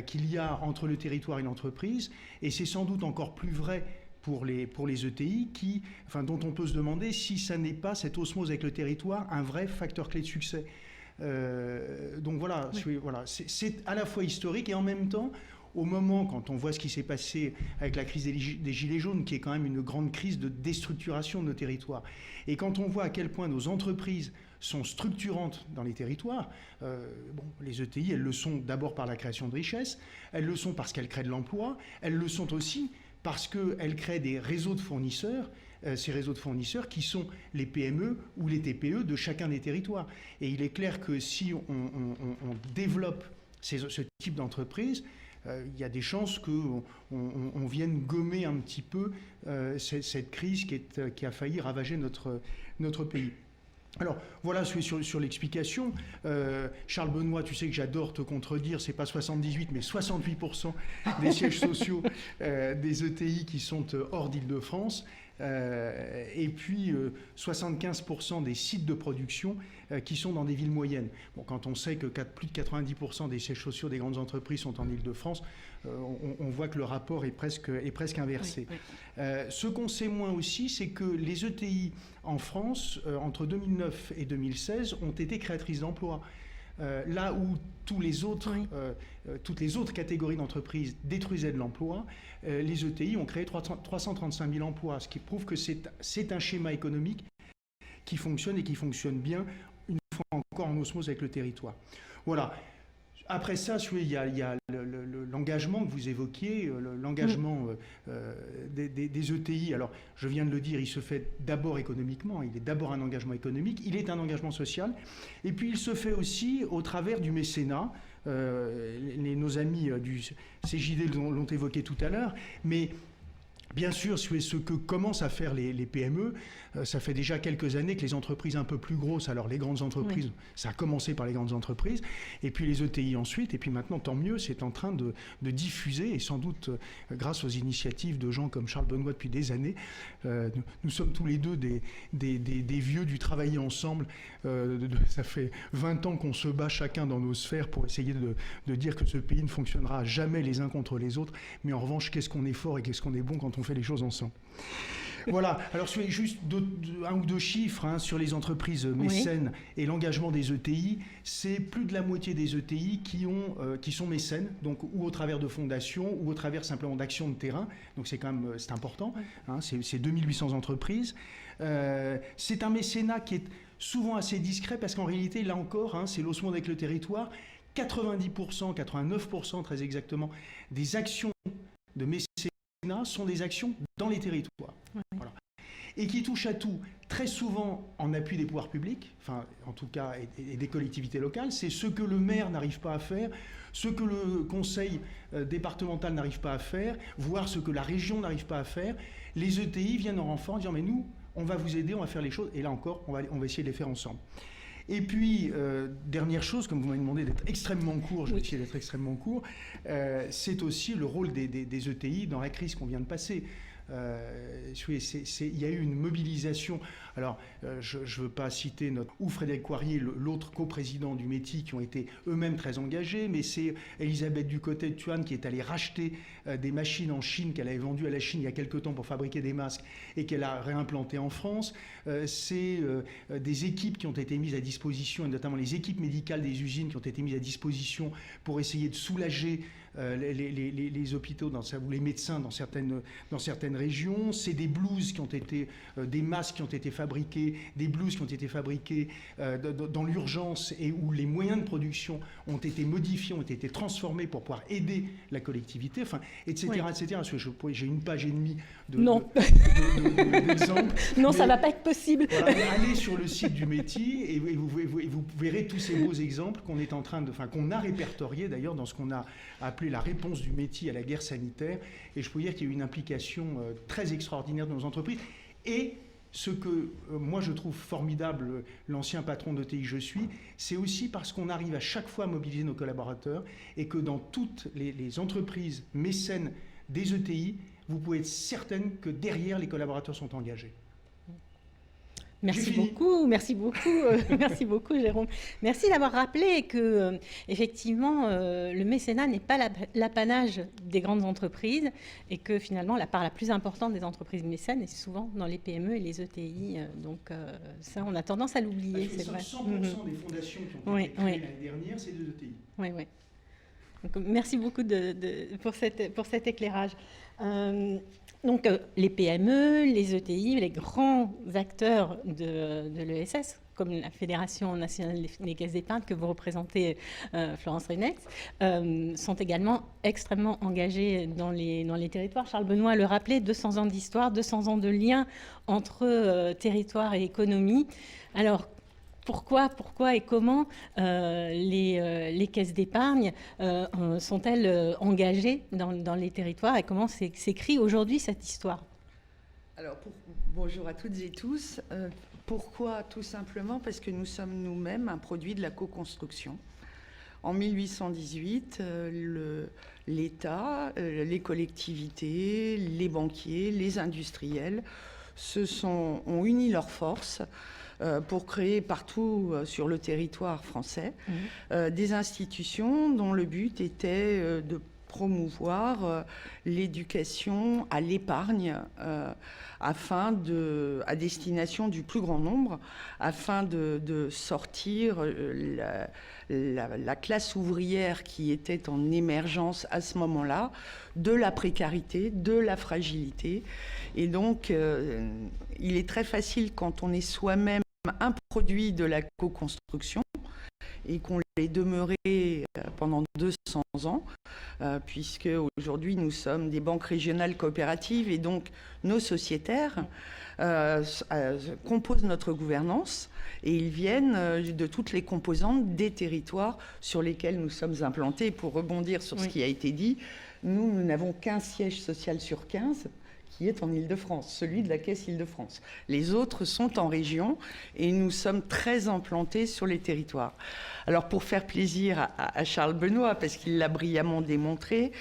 qu'il y a entre le territoire et l'entreprise, et c'est sans doute encore plus vrai pour les ETI, dont on peut se demander si ça n'est pas cette osmose avec le territoire un vrai facteur clé de succès. Donc voilà, c'est à la fois historique et en même temps, au moment, quand on voit ce qui s'est passé avec la crise des Gilets jaunes, qui est quand même une grande crise de déstructuration de nos territoires, et quand on voit à quel point nos entreprises sont structurantes dans les territoires, les ETI, elles le sont d'abord par la création de richesses, elles le sont parce qu'elles créent de l'emploi, elles le sont aussi parce qu'elles créent des réseaux de fournisseurs, ces réseaux de fournisseurs qui sont les PME ou les TPE de chacun des territoires. Et il est clair que si on développe ce type d'entreprise, il y a des chances qu'on vienne gommer un petit peu cette crise qui a failli ravager notre pays. Alors, voilà sur l'explication. Charles Benoît, tu sais que j'adore te contredire, c'est pas 78, mais 68% des sièges sociaux des ETI qui sont hors d'Île-de-France. Et puis 75% des sites de production qui sont dans des villes moyennes. Bon, quand on sait que plus de 90% des sièges sociaux des grandes entreprises sont en Île-de-France, on voit que le rapport est presque inversé. Oui. Ce qu'on sait moins aussi, c'est que les ETI en France, entre 2009 et 2016, ont été créatrices d'emplois. Là où toutes les autres catégories d'entreprises détruisaient de l'emploi, les ETI ont créé 335 000 emplois, ce qui prouve que c'est un schéma économique qui fonctionne et qui fonctionne bien, une fois encore en osmose avec le territoire. Voilà. Après ça, il y a l'engagement que vous évoquiez, l'engagement des ETI. Alors, je viens de le dire, il se fait d'abord économiquement, il est d'abord un engagement économique, il est un engagement social, et puis il se fait aussi au travers du mécénat. Nos amis du CJD l'ont évoqué tout à l'heure, mais bien sûr, ce que commencent à faire les PME, ça fait déjà quelques années que les entreprises un peu plus grosses, alors les grandes entreprises, ça a commencé par les grandes entreprises, et puis les ETI ensuite, et puis maintenant, tant mieux, c'est en train de diffuser, et sans doute grâce aux initiatives de gens comme Charles Benoît depuis des années, nous sommes tous les deux des vieux du travailler ensemble, ça fait 20 ans qu'on se bat chacun dans nos sphères pour essayer de dire que ce pays ne fonctionnera jamais les uns contre les autres, mais en revanche, qu'est-ce qu'on est fort et qu'est-ce qu'on est bon quand on fait les choses ensemble. Voilà, alors juste un ou deux chiffres sur les entreprises mécènes et l'engagement des ETI. C'est plus de la moitié des ETI qui sont mécènes, donc ou au travers de fondations ou au travers simplement d'actions de terrain. Donc c'est quand même c'est important, c'est 2800 entreprises. C'est un mécénat qui est souvent assez discret parce qu'en réalité, là encore, c'est l'osmose avec le territoire. 90%, 89% très exactement, des actions de mécénat sont des actions dans les territoires. Voilà. Et qui touchent à tout, très souvent en appui des pouvoirs publics, enfin en tout cas et des collectivités locales. C'est ce que le maire n'arrive pas à faire, ce que le conseil départemental n'arrive pas à faire, voire ce que la région n'arrive pas à faire. Les ETI viennent en renfort en disant mais nous, on va vous aider, on va faire les choses, et là encore, on va essayer de les faire ensemble. Et puis, dernière chose, comme vous m'avez demandé d'être extrêmement court, je vais essayer d'être extrêmement court, c'est aussi le rôle des ETI dans la crise qu'on vient de passer. il y a eu une mobilisation. Alors, je ne veux pas citer ou Frédéric Coirier, l'autre coprésident du METI, qui ont été eux-mêmes très engagés, mais c'est Elisabeth Ducotet de Thuan qui est allée racheter des machines en Chine qu'elle avait vendues à la Chine il y a quelque temps pour fabriquer des masques et qu'elle a réimplantées en France. C'est des équipes qui ont été mises à disposition, et notamment les équipes médicales des usines qui ont été mises à disposition pour essayer de soulager les hôpitaux ou les médecins dans certaines régions. C'est des blouses qui ont été, des masques qui ont été fabriqués, des blouses qui ont été fabriquées dans l'urgence et où les moyens de production ont été modifiés, ont été transformés pour pouvoir aider la collectivité, enfin, etc. Oui. etc. Parce que j'ai une page et demie d'exemples. Non, ça ne va pas être possible. Voilà, allez sur le site du METI et vous verrez tous ces beaux exemples qu'on est en train qu'on a répertoriés d'ailleurs dans ce qu'on a appelé la réponse du METI à la guerre sanitaire. Et je peux dire qu'il y a eu une implication très extraordinaire de nos entreprises. Et ce que moi je trouve formidable, l'ancien patron d'ETI je suis, c'est aussi parce qu'on arrive à chaque fois à mobiliser nos collaborateurs et que dans toutes les entreprises mécènes des ETI, vous pouvez être certaine que derrière les collaborateurs sont engagés. Merci beaucoup, merci beaucoup Jérôme. Merci d'avoir rappelé que effectivement le mécénat n'est pas l'apanage des grandes entreprises et que finalement la part la plus importante des entreprises mécènes est souvent dans les PME et les ETI. Donc ça, on a tendance à l'oublier, c'est vrai. 100% des fondations qui ont été créées l'année dernière, c'est des ETI. Oui, oui. Donc, merci beaucoup pour cet éclairage. Donc, les PME, les ETI, les grands acteurs de l'ESS, comme la Fédération nationale des caisses d'épargne que vous représentez, Florence Renex, sont également extrêmement engagés dans les territoires. Charles Benoît le rappelait, 200 ans d'histoire, 200 ans de lien entre territoire et économie. Alors, pourquoi et comment les caisses d'épargne sont-elles engagées dans les territoires et comment s'écrit aujourd'hui cette histoire? Alors, bonjour à toutes et tous. Pourquoi? Tout simplement parce que nous sommes nous-mêmes un produit de la co-construction. En 1818, l'État, les collectivités, les banquiers, les industriels ont uni leurs forces pour créer partout sur le territoire français des institutions dont le but était de promouvoir l'éducation à l'épargne à destination du plus grand nombre, afin de sortir la classe ouvrière qui était en émergence à ce moment-là de la précarité, de la fragilité. Et donc, il est très facile quand on est soi-même un produit de la co-construction et qu'on l'ait demeuré pendant 200 ans, puisque aujourd'hui nous sommes des banques régionales coopératives et donc nos sociétaires composent notre gouvernance et ils viennent de toutes les composantes des territoires sur lesquels nous sommes implantés. Pour rebondir sur ce qui a été dit, nous n'avons qu'un siège social sur 15 qui est en Île-de-France, celui de la Caisse Île-de-France. Les autres sont en région et nous sommes très implantés sur les territoires. Alors pour faire plaisir à Charles Benoît, parce qu'il l'a brillamment démontré,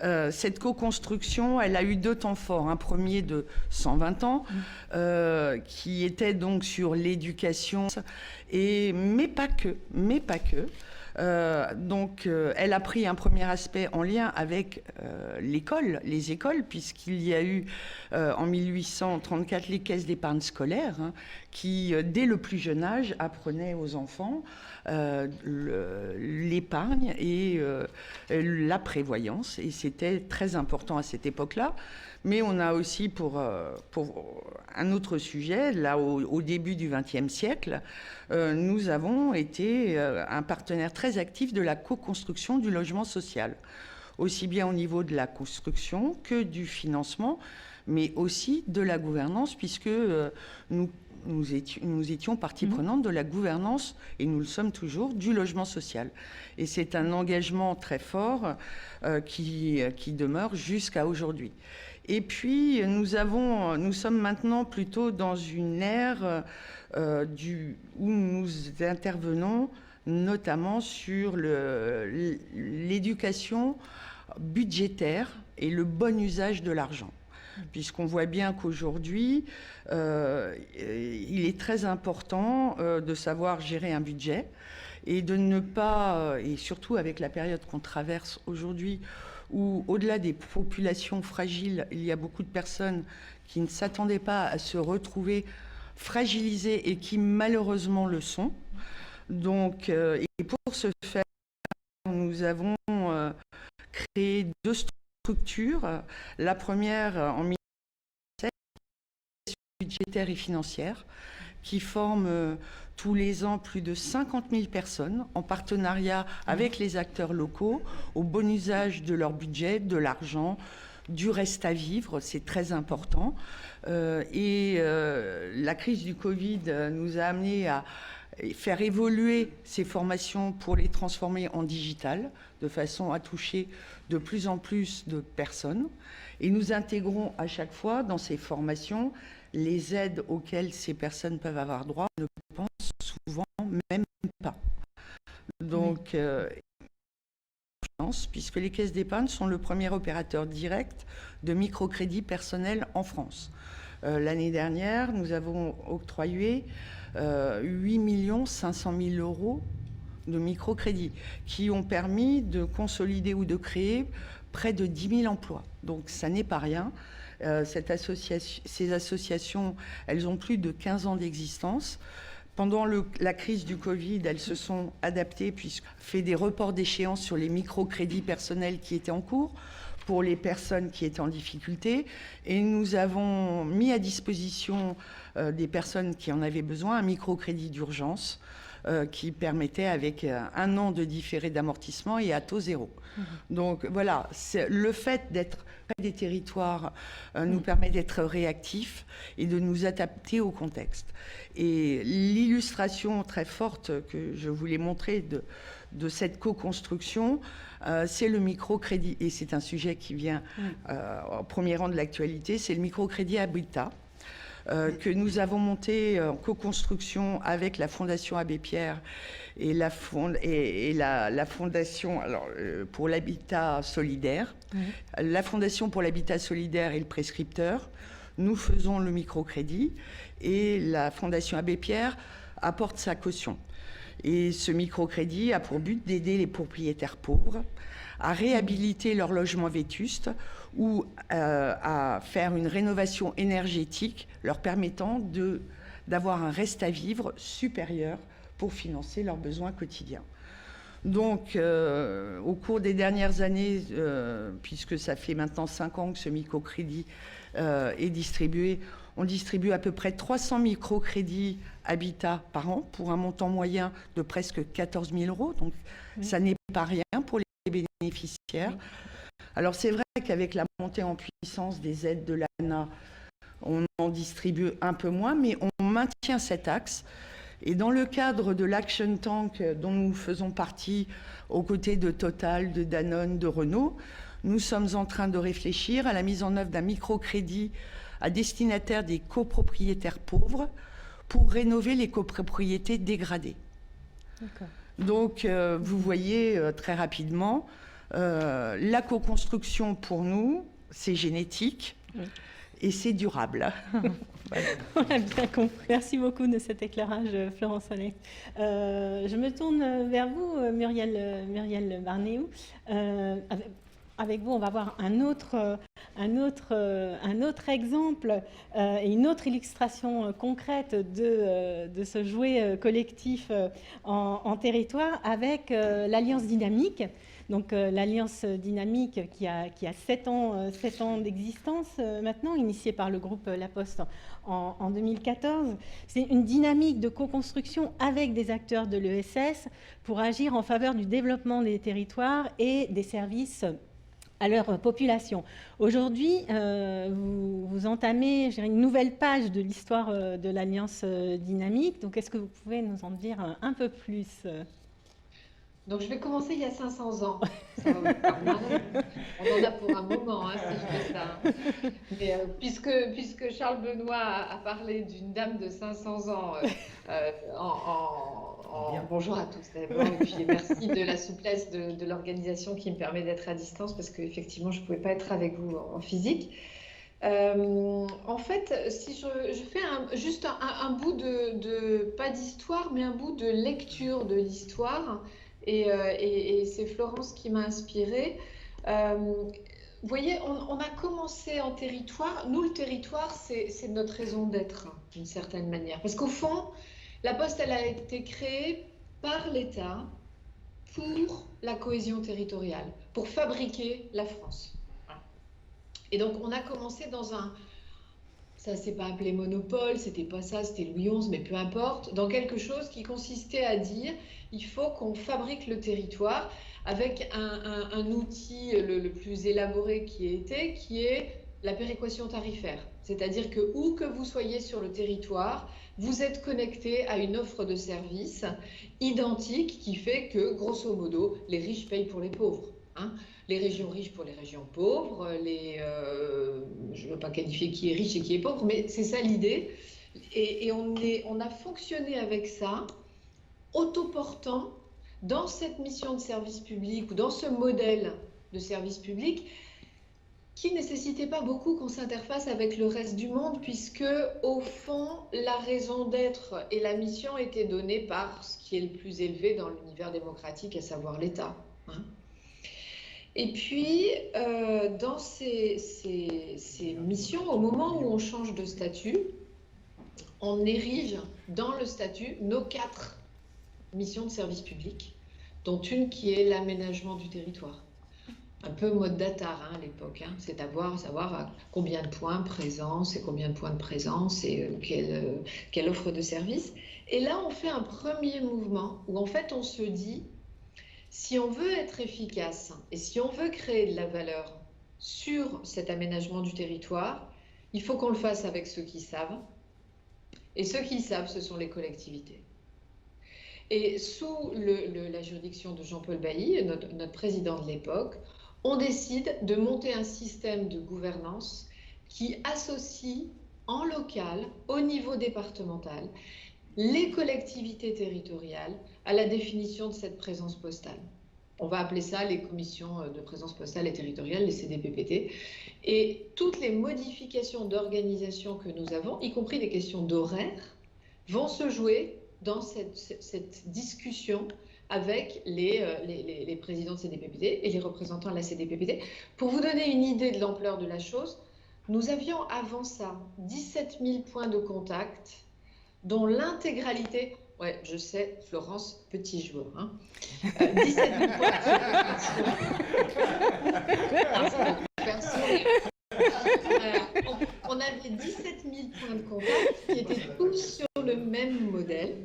cette co-construction, elle a eu deux temps forts. Un premier de 120 ans, qui était donc sur l'éducation, mais pas que. Donc, elle a pris un premier aspect en lien avec les écoles, puisqu'il y a eu en 1834 les caisses d'épargne scolaire, qui, dès le plus jeune âge, apprenaient aux enfants l'épargne et la prévoyance. Et c'était très important à cette époque-là. Mais on a aussi, pour un autre sujet, là, au début du XXe siècle, nous avons été un partenaire très actif de la co-construction du logement social, aussi bien au niveau de la construction que du financement, mais aussi de la gouvernance, puisque nous étions partie prenante de la gouvernance, et nous le sommes toujours, du logement social. Et c'est un engagement très fort qui demeure jusqu'à aujourd'hui. Et puis, nous sommes maintenant plutôt dans une ère où nous intervenons notamment sur l'éducation budgétaire et le bon usage de l'argent. puisqu'on voit bien qu'aujourd'hui, il est très important de savoir gérer un budget et de ne pas, et surtout avec la période qu'on traverse aujourd'hui, où au-delà des populations fragiles, il y a beaucoup de personnes qui ne s'attendaient pas à se retrouver fragilisées et qui malheureusement le sont. Donc, et pour ce faire, nous avons créé 2 structures. La première en 2007, budgétaire et financière, qui forme tous les ans plus de 50 000 personnes en partenariat avec les acteurs locaux au bon usage de leur budget, de l'argent, du reste à vivre, c'est très important. La crise du Covid nous a amené à faire évoluer ces formations pour les transformer en digital, de façon à toucher de plus en plus de personnes. Et nous intégrons à chaque fois dans ces formations les aides auxquelles ces personnes peuvent avoir droit, ne pensent souvent même pas. Donc, puisque les caisses d'épargne sont le premier opérateur direct de microcrédit personnel en France. L'année dernière, nous avons octroyé 8 500 000 euros de microcrédits qui ont permis de consolider ou de créer près de 10 000 emplois. Donc ça n'est pas rien. Ces associations, elles ont plus de 15 ans d'existence. Pendant la crise du Covid, elles se sont adaptées puisqu'on fait des reports d'échéance sur les microcrédits personnels qui étaient en cours pour les personnes qui étaient en difficulté. Et nous avons mis à disposition des personnes qui en avaient besoin un microcrédit d'urgence qui permettait avec 1 an de différé d'amortissement et à taux 0. Donc voilà, le fait d'être près des territoires nous permet d'être réactifs et de nous adapter au contexte. Et l'illustration très forte que je voulais montrer de cette co-construction, c'est le microcrédit. Et c'est un sujet qui vient au premier rang de l'actualité, c'est le microcrédit Habitat. Que nous avons monté en co-construction avec la Fondation Abbé Pierre et la Fondation pour l'habitat solidaire. La Fondation pour l'habitat solidaire et le prescripteur. Nous faisons le microcrédit et la Fondation Abbé Pierre apporte sa caution. Et ce microcrédit a pour but d'aider les propriétaires pauvres à réhabiliter leur logement vétuste ou à faire une rénovation énergétique leur permettant d'avoir un reste à vivre supérieur pour financer leurs besoins quotidiens. Donc, au cours des dernières années, puisque ça fait maintenant 5 ans que ce microcrédit est distribué, on distribue à peu près 300 microcrédits habitat par an pour un montant moyen de presque 14 000 euros. Donc, ça n'est pas rien pour les bénéficiaires. Alors, c'est vrai qu'avec la montée en puissance des aides de l'ANA, on en distribue un peu moins, mais on maintient cet axe. Et dans le cadre de l'Action Tank dont nous faisons partie aux côtés de Total, de Danone, de Renault, nous sommes en train de réfléchir à la mise en œuvre d'un microcrédit à destinataire des copropriétaires pauvres pour rénover les copropriétés dégradées. Donc, vous voyez très rapidement, la co-construction pour nous, c'est génétique et c'est durable. On a bien compris. Merci beaucoup de cet éclairage, Florence Alex. Je me tourne vers vous, Muriel Barnéou. Avec vous, on va voir un autre exemple et une autre illustration concrète de ce jouet collectif en territoire avec l'Alliance Dynamique. Donc l'Alliance Dynamique qui a 7 ans d'existence maintenant, initiée par le groupe La Poste en 2014. C'est une dynamique de co-construction avec des acteurs de l'ESS pour agir en faveur du développement des territoires et des services à leur population. Aujourd'hui, vous entamez une nouvelle page de l'histoire de l'Alliance Dynamique. Donc, est-ce que vous pouvez nous en dire un peu plus ? Donc, je vais commencer il y a 500 ans. Ça va vous faire marrer. On en a pour un moment, si je fais ça. Mais puisque Charles Benoît a parlé d'une dame de 500 ans bonjour à tous d'abord, et puis merci de la souplesse de l'organisation qui me permet d'être à distance, parce qu'effectivement, je ne pouvais pas être avec vous en physique. En fait, si je fais juste un bout pas d'histoire, mais un bout de lecture de l'histoire, et c'est Florence qui m'a inspirée. Vous voyez, on a commencé en territoire. Nous, le territoire, c'est notre raison d'être, d'une certaine manière. Parce qu'au fond, la Poste, elle a été créée par l'État pour la cohésion territoriale, pour fabriquer la France. Et donc, on a commencé dans ça s'est pas appelé monopole, c'était pas ça, c'était Louis XI, mais peu importe, dans quelque chose qui consistait à dire, il faut qu'on fabrique le territoire avec un outil le plus élaboré qui est la péréquation tarifaire. C'est-à-dire que où que vous soyez sur le territoire, vous êtes connecté à une offre de services identique qui fait que, grosso modo, les riches payent pour les pauvres. Les régions riches pour les régions pauvres, je ne veux pas qualifier qui est riche et qui est pauvre, mais c'est ça l'idée. Et on a fonctionné avec ça, autoportant dans cette mission de service public ou dans ce modèle de service public qui ne nécessitait pas beaucoup qu'on s'interface avec le reste du monde, puisque au fond, la raison d'être et la mission étaient données par ce qui est le plus élevé dans l'univers démocratique, à savoir l'État. Et puis, dans ces missions, au moment où on change de statut, on érige dans le statut nos 4 missions de service public, dont une qui est l'aménagement du territoire. Un peu mode Datar à l'époque, c'est savoir combien de points présence et combien de points de présence et quelle offre de service. Et là, on fait un premier mouvement où en fait on se dit, si on veut être efficace et si on veut créer de la valeur sur cet aménagement du territoire, il faut qu'on le fasse avec ceux qui savent. Et ceux qui savent, ce sont les collectivités. Et sous la juridiction de Jean-Paul Bailly, notre président de l'époque, on décide de monter un système de gouvernance qui associe en local, au niveau départemental, les collectivités territoriales à la définition de cette présence postale. On va appeler ça les commissions de présence postale et territoriale, les CDPPT. Et toutes les modifications d'organisation que nous avons, y compris des questions d'horaire, vont se jouer dans cette discussion avec les présidents de CDPPT et les représentants de la CDPPT. Pour vous donner une idée de l'ampleur de la chose, nous avions avant ça 17 000 points de contact, dont l'intégralité, ouais, je sais, Florence, petit joueur, 17 000 points on avait 17 000 points de contact qui étaient tous sur le même modèle.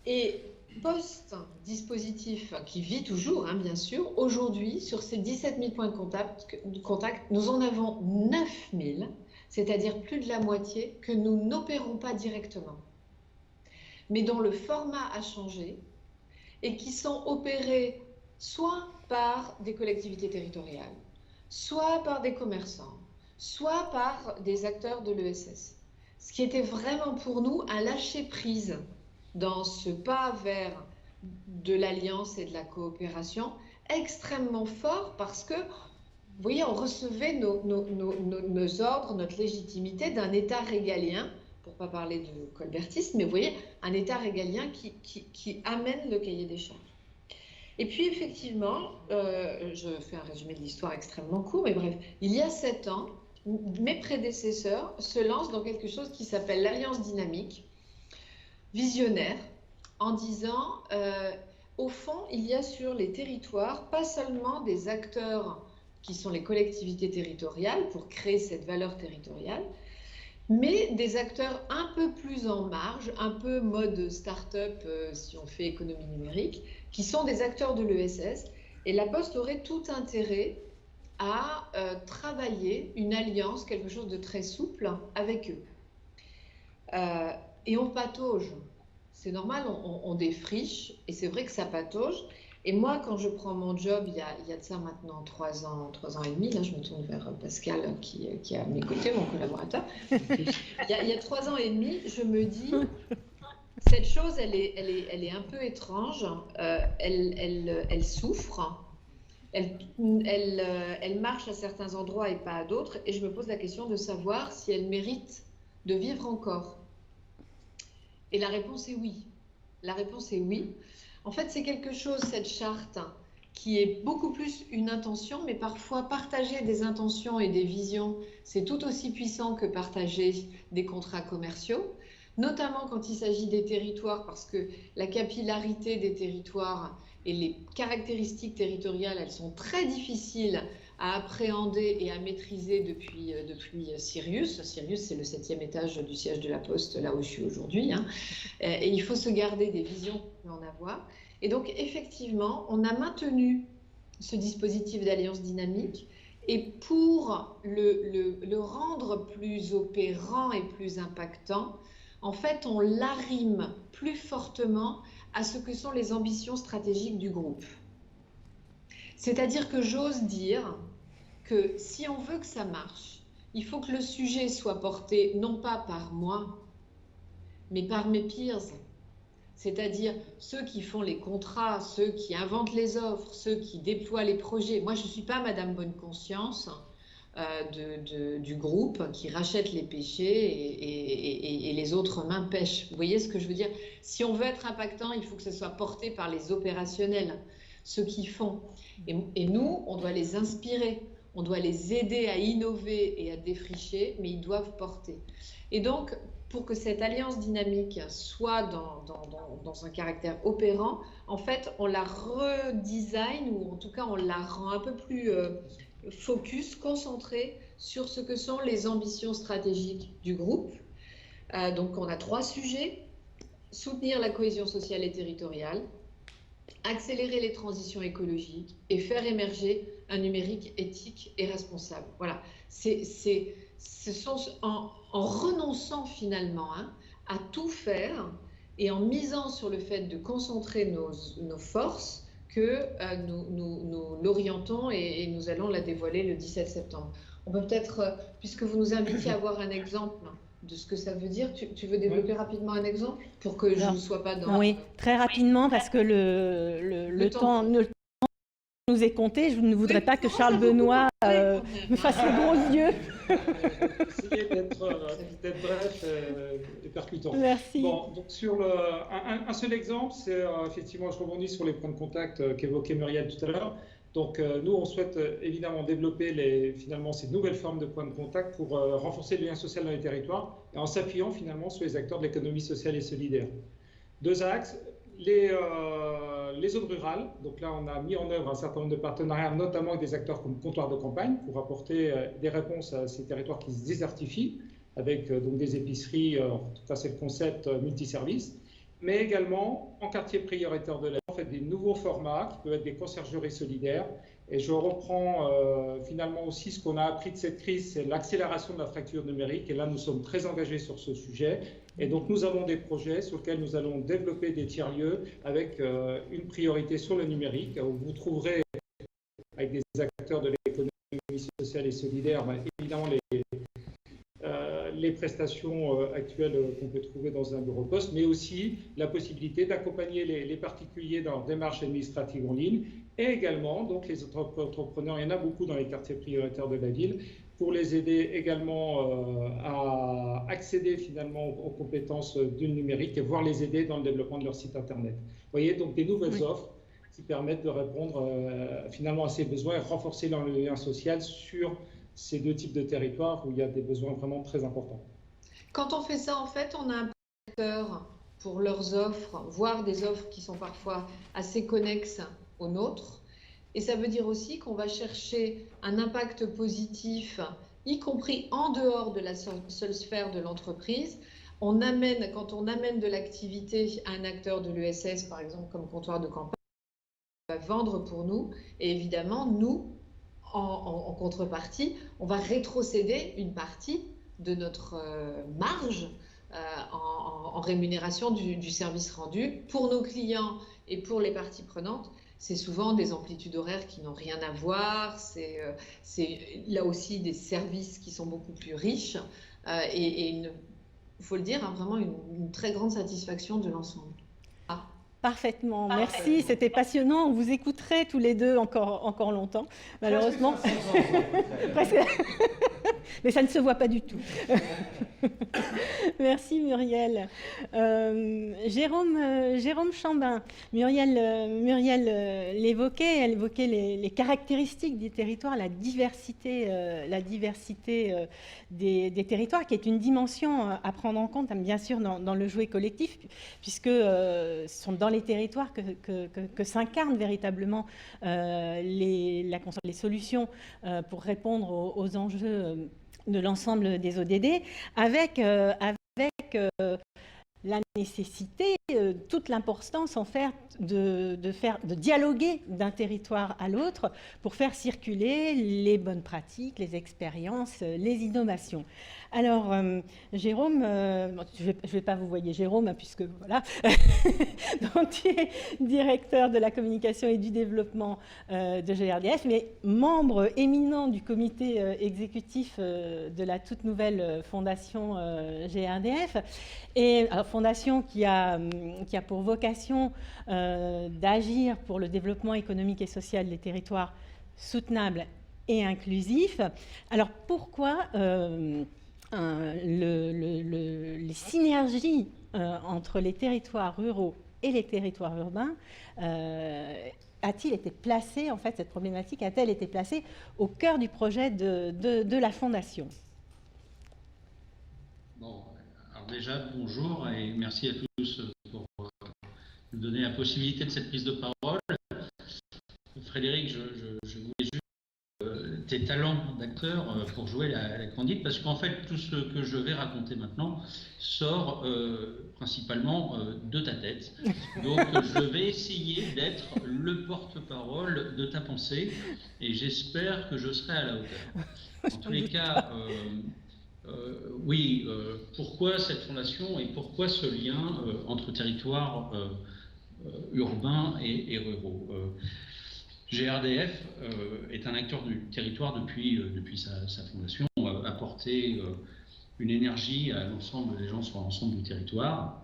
Et post-dispositif qui vit toujours, bien sûr, aujourd'hui, sur ces 17 000 points de contact, nous en avons 9 000, c'est-à-dire plus de la moitié, que nous n'opérons pas directement, mais dont le format a changé et qui sont opérés soit par des collectivités territoriales, soit par des commerçants, soit par des acteurs de l'ESS. Ce qui était vraiment pour nous un lâcher-prise dans ce pas vers de l'alliance et de la coopération extrêmement fort, parce que, vous voyez, on recevait nos ordres, notre légitimité d'un État régalien, pour ne pas parler de colbertisme, mais vous voyez, un État régalien qui amène le cahier des charges. Et puis effectivement, je fais un résumé de l'histoire extrêmement court, mais bref, il y a 7 ans, mes prédécesseurs se lancent dans quelque chose qui s'appelle l'Alliance dynamique, visionnaire, en disant, au fond, il y a sur les territoires, pas seulement des acteurs qui sont les collectivités territoriales pour créer cette valeur territoriale, mais des acteurs un peu plus en marge, un peu mode start-up si on fait économie numérique, qui sont des acteurs de l'ESS. Et la Poste aurait tout intérêt à travailler une alliance, quelque chose de très souple avec eux. Et on patauge. C'est normal, on défriche, et c'est vrai que ça patauge. Et moi, quand je prends mon job, il y a de ça maintenant 3 ans et demi, là je me tourne vers Pascal qui est à mes côtés, mon collaborateur. Il y a 3 ans et demi, je me dis, cette chose, elle est un peu étrange, elle souffre, elle marche à certains endroits et pas à d'autres, et je me pose la question de savoir si elle mérite de vivre encore. Et la réponse est oui. La réponse est oui. En fait, c'est quelque chose, cette charte, qui est beaucoup plus une intention, mais parfois partager des intentions et des visions, c'est tout aussi puissant que partager des contrats commerciaux, notamment quand il s'agit des territoires, parce que la capillarité des territoires et les caractéristiques territoriales, elles sont très difficiles à appréhender et à maîtriser depuis Sirius. Sirius, c'est le 7e étage du siège de la Poste, là où je suis aujourd'hui. Hein. Et il faut se garder des visions qu'on peut en avoir. Et donc, effectivement, on a maintenu ce dispositif d'alliance dynamique. Et pour le rendre plus opérant et plus impactant, en fait, on l'arrime plus fortement à ce que sont les ambitions stratégiques du groupe. C'est-à-dire que j'ose dire que si on veut que ça marche, il faut que le sujet soit porté non pas par moi, mais par mes peers, c'est-à-dire ceux qui font les contrats, ceux qui inventent les offres, ceux qui déploient les projets. Moi, je ne suis pas Madame Bonne Conscience du groupe qui rachète les péchés et les autres mains pêchent. Vous voyez ce que je veux dire? Si on veut être impactant, il faut que ce soit porté par les opérationnels, ceux qui font. Et nous, on doit les inspirer, on doit les aider à innover et à défricher, mais ils doivent porter. Et donc, pour que cette alliance dynamique soit dans un caractère opérant, en fait, on la redesign, ou en tout cas, on la rend un peu plus focus, concentrée sur ce que sont les ambitions stratégiques du groupe. Donc, on a 3 sujets: soutenir la cohésion sociale et territoriale, accélérer les transitions écologiques et faire émerger un numérique éthique et responsable. Voilà, ce sont en renonçant finalement à tout faire et en misant sur le fait de concentrer nos forces que nous l'orientons et nous allons la dévoiler le 17 septembre. On peut peut-être, puisque vous nous invitiez à voir un exemple de ce que ça veut dire, tu veux développer rapidement un exemple pour que je ne sois pas dans... Oui, très rapidement, parce que le temps nous est compté. Je ne voudrais pas que Charles Benoît me fasse les gros yeux. Essayez d'être bref et percutant. Merci. Bon, donc sur un seul exemple, c'est effectivement, je rebondis sur les points de contact qu'évoquait Muriel tout à l'heure. Donc nous, on souhaite évidemment développer finalement ces nouvelles formes de points de contact pour renforcer le lien social dans les territoires et en s'appuyant finalement sur les acteurs de l'économie sociale et solidaire. 2 axes. Les zones rurales, donc là on a mis en œuvre un certain nombre de partenariats, notamment avec des acteurs comme Comptoir de campagne, pour apporter des réponses à ces territoires qui se désertifient, avec donc des épiceries, en tout cas c'est le concept multiservice, mais également en quartier prioritaire de la ville, on fait des nouveaux formats qui peuvent être des conciergeries solidaires. Et je reprends finalement aussi ce qu'on a appris de cette crise, c'est l'accélération de la fracture numérique. Et là, nous sommes très engagés sur ce sujet. Et donc, nous avons des projets sur lesquels nous allons développer des tiers-lieux avec une priorité sur le numérique, où vous trouverez, avec des acteurs de l'économie sociale et solidaire, évidemment les prestations actuelles qu'on peut trouver dans un bureau de poste, mais aussi la possibilité d'accompagner les particuliers dans leur démarche administrative en ligne, et également donc les entrepreneurs, il y en a beaucoup dans les quartiers prioritaires de la ville, pour les aider également à accéder finalement aux compétences du numérique et voire les aider dans le développement de leur site internet. Vous voyez, donc des nouvelles offres qui permettent de répondre finalement à ces besoins et renforcer le lien social sur ces 2 types de territoires où il y a des besoins vraiment très importants. Quand on fait ça, en fait, on a un acteur pour leurs offres, voire des offres qui sont parfois assez connexes aux nôtres. Et ça veut dire aussi qu'on va chercher un impact positif, y compris en dehors de la seule sphère de l'entreprise. Quand on amène de l'activité à un acteur de l'ESS, par exemple, comme Comptoir de campagne, on va vendre pour nous. Et évidemment, nous, en contrepartie, on va rétrocéder une partie de notre marge en rémunération du service rendu pour nos clients et pour les parties prenantes. C'est souvent des amplitudes horaires qui n'ont rien à voir, c'est là aussi des services qui sont beaucoup plus riches et il faut le dire, vraiment une très grande satisfaction de l'ensemble. Parfaitement, merci, c'était passionnant. On vous écouterait tous les deux encore longtemps, malheureusement. Presque. Mais ça ne se voit pas du tout. Merci Muriel. Jérôme Chambin, Muriel l'évoquait, elle évoquait les caractéristiques du territoire, la diversité des territoires, qui est une dimension à prendre en compte, bien sûr, dans le jouet collectif, puisque ce sont dans les territoires que s'incarnent véritablement les solutions pour répondre aux enjeux de l'ensemble des ODD, avec la nécessité, toute l'importance en fait de dialoguer d'un territoire à l'autre pour faire circuler les bonnes pratiques, les expériences, les innovations. Alors, Jérôme, je ne vais pas vous voyer Jérôme, puisque voilà, donc tu es directeur de la communication et du développement de GRDF, mais membre éminent du comité exécutif de la toute nouvelle fondation GRDF, et fondation qui a pour vocation d'agir pour le développement économique et social des territoires soutenables et inclusifs. Alors, pourquoi les synergies entre les territoires ruraux et les territoires urbains a-t-il été placée, en fait, cette problématique a-t-elle été placée au cœur du projet de la Fondation? Bon, alors déjà, bonjour et merci à tous pour nous donner la possibilité de cette prise de parole. Frédéric, je voulais juste tes talents d'acteur pour jouer la candide, parce qu'en fait, tout ce que je vais raconter maintenant sort principalement de ta tête. Donc, je vais essayer d'être le porte-parole de ta pensée, et j'espère que je serai à la hauteur. En tous les cas, oui, pourquoi cette fondation et pourquoi ce lien entre territoires urbains et ruraux? GRDF est un acteur du territoire depuis sa fondation, apporter une énergie à l'ensemble des gens sur l'ensemble du territoire.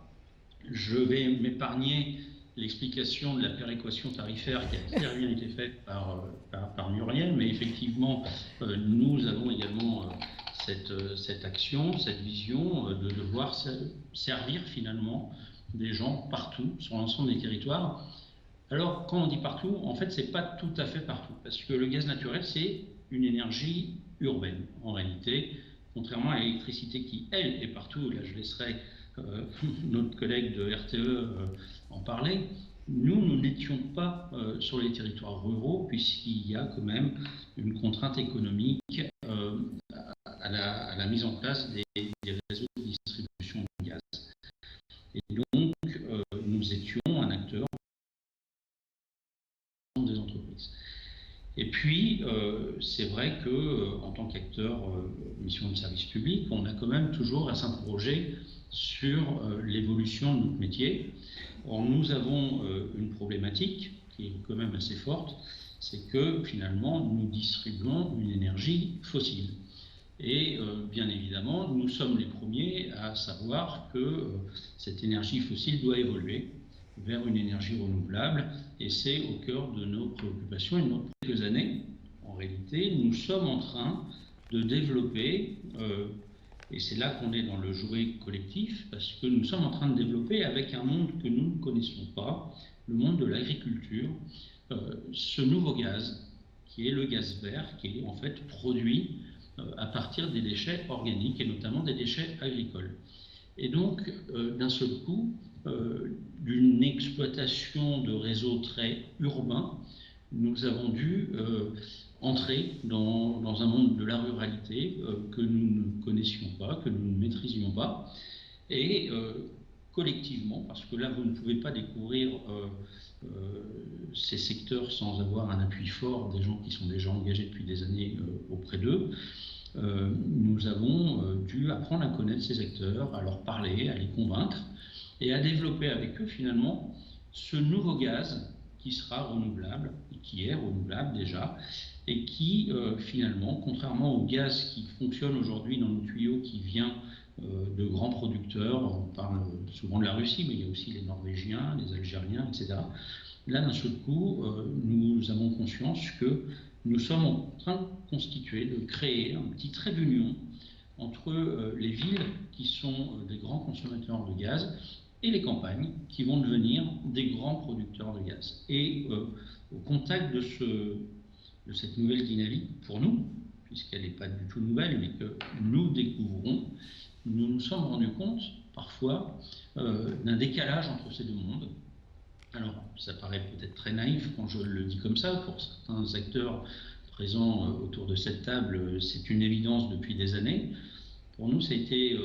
Je vais m'épargner l'explication de la péréquation tarifaire qui a très bien été faite par Muriel, mais effectivement, nous avons également cette action, cette vision de devoir servir finalement des gens partout sur l'ensemble des territoires. Alors, quand on dit partout, en fait, c'est pas tout à fait partout, parce que le gaz naturel, c'est une énergie urbaine, en réalité, contrairement à l'électricité qui, elle, est partout. Là, je laisserai notre collègue de RTE en parler. Nous n'étions pas sur les territoires ruraux, puisqu'il y a quand même une contrainte économique à la mise en place des réseaux de distribution de gaz. Et donc, nous étions un acteur des entreprises. Et puis, c'est vrai que en tant qu'acteur mission de service public, on a quand même toujours à s'interroger sur l'évolution de notre métier. Or, nous avons une problématique qui est quand même assez forte, c'est que finalement, nous distribuons une énergie fossile. Et bien évidemment, nous sommes les premiers à savoir que cette énergie fossile doit évoluer vers une énergie renouvelable, et c'est au cœur de nos préoccupations. Et dans quelques années, en réalité, nous sommes en train de développer, et c'est là qu'on est dans le jouet collectif, parce que nous sommes en train de développer avec un monde que nous ne connaissons pas, le monde de l'agriculture, ce nouveau gaz, qui est le gaz vert, qui est en fait produit à partir des déchets organiques, et notamment des déchets agricoles. Et donc, d'un seul coup, d'une exploitation de réseaux très urbains, nous avons dû entrer dans un monde de la ruralité que nous ne connaissions pas, que nous ne maîtrisions pas, et collectivement, parce que là vous ne pouvez pas découvrir ces secteurs sans avoir un appui fort des gens qui sont déjà engagés depuis des années auprès d'eux, nous avons dû apprendre à connaître ces acteurs, à leur parler, à les convaincre, et à développer avec eux finalement ce nouveau gaz qui sera renouvelable, et qui est renouvelable déjà, et qui finalement, contrairement au gaz qui fonctionne aujourd'hui dans nos tuyaux, qui vient de grands producteurs. On parle souvent de la Russie, mais il y a aussi les Norvégiens, les Algériens, etc. Là, d'un seul coup, nous avons conscience que nous sommes en train de constituer, de créer un petit trait d'union entre les villes qui sont des grands consommateurs de gaz et les campagnes qui vont devenir des grands producteurs de gaz. Et au contact de cette nouvelle dynamique, pour nous, puisqu'elle n'est pas du tout nouvelle, mais que nous découvrons, nous nous sommes rendus compte parfois d'un décalage entre ces deux mondes. Alors, ça paraît peut-être très naïf quand je le dis comme ça. Pour certains acteurs présents autour de cette table, c'est une évidence depuis des années. Pour nous, ça a été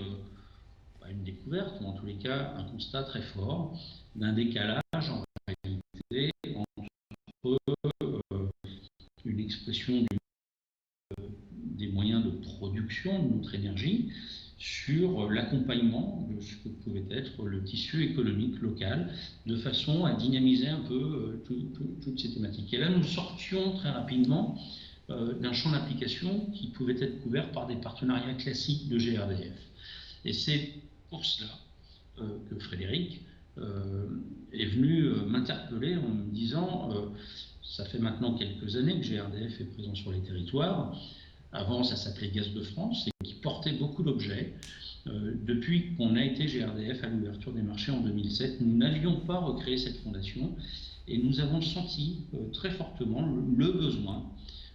une découverte, ou en tous les cas un constat très fort d'un décalage en réalité entre une expression des moyens de production de notre énergie sur l'accompagnement de ce que pouvait être le tissu économique local, de façon à dynamiser un peu toutes ces thématiques. Et là, nous sortions très rapidement d'un champ d'application qui pouvait être couvert par des partenariats classiques de GRDF. Et c'est pour cela que Frédéric est venu m'interpeller en me disant ça fait maintenant quelques années que GRDF est présent sur les territoires. Avant, ça s'appelait Gaz de France et qui portait beaucoup d'objets. Depuis qu'on a été GRDF à l'ouverture des marchés en 2007, nous n'avions pas recréé cette fondation et nous avons senti très fortement le besoin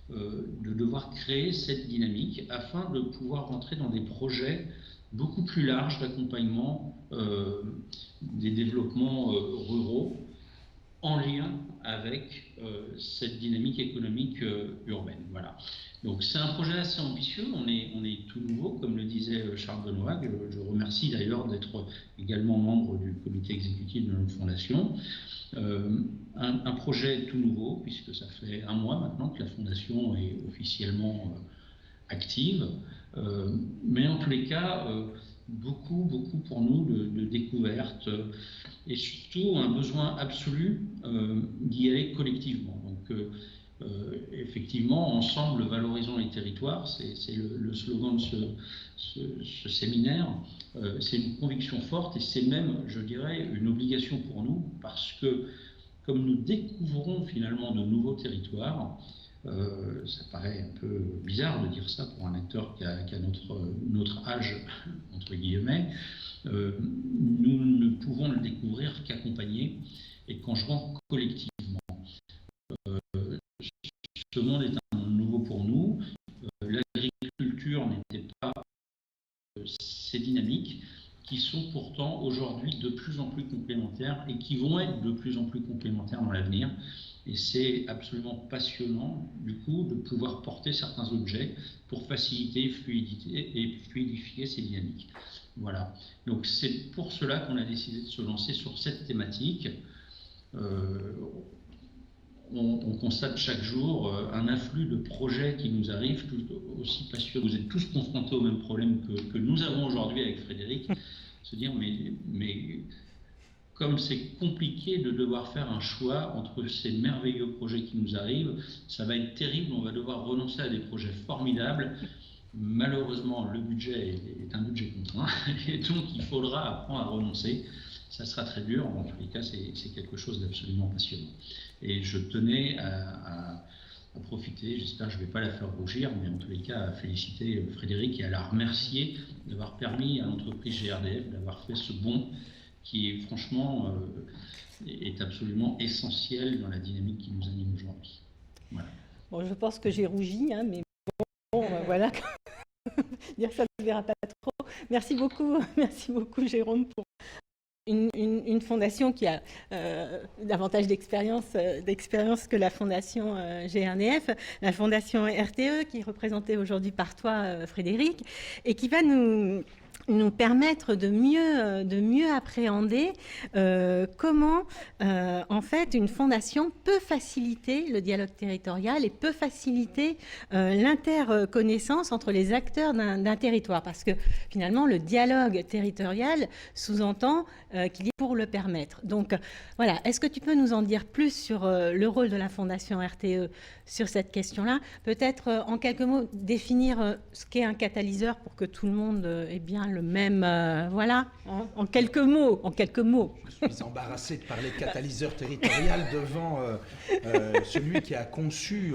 de devoir créer cette dynamique afin de pouvoir rentrer dans des projets beaucoup plus larges d'accompagnement des développements ruraux en lien avec cette dynamique économique urbaine. Voilà. Donc c'est un projet assez ambitieux, on est tout nouveau, comme le disait Charles Benoît, que je remercie d'ailleurs d'être également membre du comité exécutif de notre fondation. Un projet tout nouveau, puisque ça fait un mois maintenant que la fondation est officiellement active, mais en tous les cas, beaucoup pour nous de découvertes et surtout un besoin absolu d'y aller collectivement. Donc effectivement, ensemble, valorisons les territoires, c'est le slogan de ce séminaire. C'est une conviction forte et c'est même, je dirais, une obligation pour nous parce que comme nous découvrons finalement de nouveaux territoires, ça paraît un peu bizarre de dire ça pour un acteur qui a notre âge, entre guillemets, nous ne pouvons le découvrir qu'accompagné et qu'en jouant collectivement. Ce monde est un monde nouveau pour nous. L'agriculture n'était pas ces dynamiques qui sont pourtant aujourd'hui de plus en plus complémentaires et qui vont être de plus en plus complémentaires dans l'avenir. Et c'est absolument passionnant, du coup, de pouvoir porter certains objets pour faciliter et fluidifier ces dynamiques. Voilà. Donc c'est pour cela qu'on a décidé de se lancer sur cette thématique. On constate chaque jour un afflux de projets qui nous arrivent, tout aussi passionnants. Vous êtes tous confrontés au même problème que nous avons aujourd'hui avec Frédéric, se dire mais comme c'est compliqué de devoir faire un choix entre ces merveilleux projets qui nous arrivent, ça va être terrible, on va devoir renoncer à des projets formidables. Malheureusement, le budget est un budget contraint, et donc il faudra apprendre à renoncer. Ça sera très dur, en tous les cas, c'est quelque chose d'absolument passionnant. Et je tenais à profiter, j'espère que je ne vais pas la faire rougir, mais en tous les cas, à féliciter Frédéric et à la remercier d'avoir permis à l'entreprise GRDF d'avoir fait ce bond qui est franchement est absolument essentiel dans la dynamique qui nous anime aujourd'hui. Voilà. Bon, je pense que j'ai rougi, hein, mais bon, voilà. Dire ça ne se verra pas trop. Merci beaucoup Jérôme pour une fondation qui a davantage d'expérience que la fondation GRDF, la fondation RTE qui est représentée aujourd'hui par toi Frédéric et qui va nous permettre de mieux appréhender comment en fait une fondation peut faciliter le dialogue territorial et peut faciliter l'interconnaissance entre les acteurs d'un territoire, parce que finalement le dialogue territorial sous-entend qu'il y ait pour le permettre. Donc voilà, est-ce que tu peux nous en dire plus sur le rôle de la fondation RTE sur cette question-là? Peut-être en quelques mots définir ce qu'est un catalyseur pour que tout le monde ait bien hein, le même, voilà, hein, en quelques mots. Je suis embarrassé de parler de catalyseur territorial devant celui qui a conçu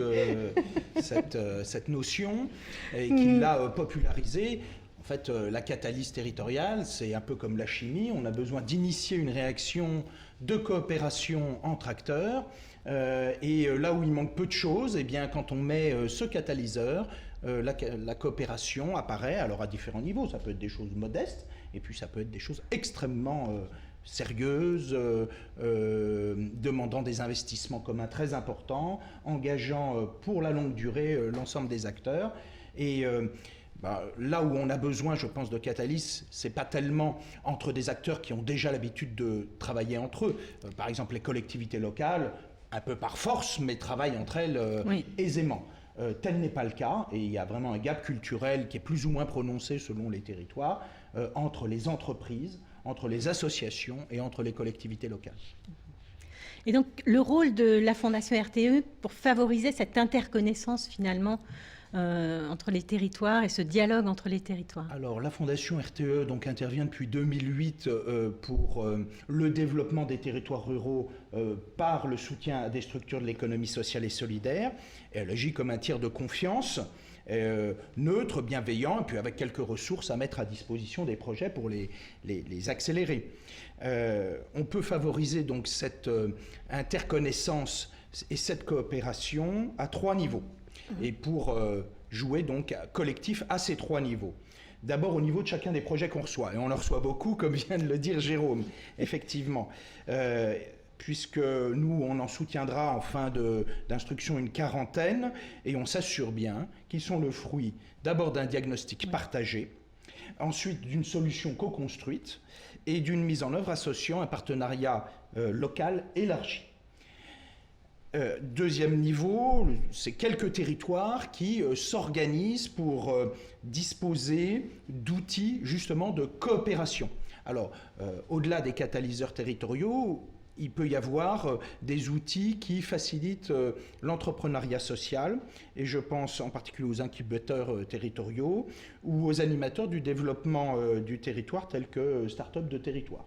cette notion et qui l'a popularisée. En fait, la catalyse territoriale, c'est un peu comme la chimie. On a besoin d'initier une réaction de coopération entre acteurs. Et là où il manque peu de choses, eh bien, quand on met ce catalyseur, la coopération apparaît, alors à différents niveaux. Ça peut être des choses modestes, et puis ça peut être des choses extrêmement sérieuses, demandant des investissements communs très importants, engageant pour la longue durée l'ensemble des acteurs. Et là où on a besoin, je pense, de catalyse, c'est pas tellement entre des acteurs qui ont déjà l'habitude de travailler entre eux. Par exemple, les collectivités locales, un peu par force, mais travaillent entre elles aisément. Tel n'est pas le cas, et il y a vraiment un gap culturel qui est plus ou moins prononcé selon les territoires, entre les entreprises, entre les associations et entre les collectivités locales. Et donc, le rôle de la Fondation RTE pour favoriser cette interconnaissance, finalement, entre les territoires et ce dialogue entre les territoires. Alors, la Fondation RTE donc, intervient depuis 2008 pour le développement des territoires ruraux par le soutien à des structures de l'économie sociale et solidaire. Et elle agit comme un tiers de confiance, neutre, bienveillant, et puis avec quelques ressources à mettre à disposition des projets pour les accélérer. On peut favoriser donc cette interconnaissance et cette coopération à 3 niveaux. Et pour jouer donc collectif à ces 3 niveaux. D'abord au niveau de chacun des projets qu'on reçoit, et on en reçoit beaucoup, comme vient de le dire Jérôme, effectivement, puisque nous, on en soutiendra en fin d'instruction une 40aine, et on s'assure bien qu'ils sont le fruit d'abord d'un diagnostic partagé, ensuite d'une solution co-construite, et d'une mise en œuvre associant un partenariat local élargi. Deuxième niveau, c'est quelques territoires qui s'organisent pour disposer d'outils justement de coopération. Alors, au-delà des catalyseurs territoriaux, il peut y avoir des outils qui facilitent l'entrepreneuriat social, et je pense en particulier aux incubateurs territoriaux ou aux animateurs du développement du territoire tels que Start-up de territoire.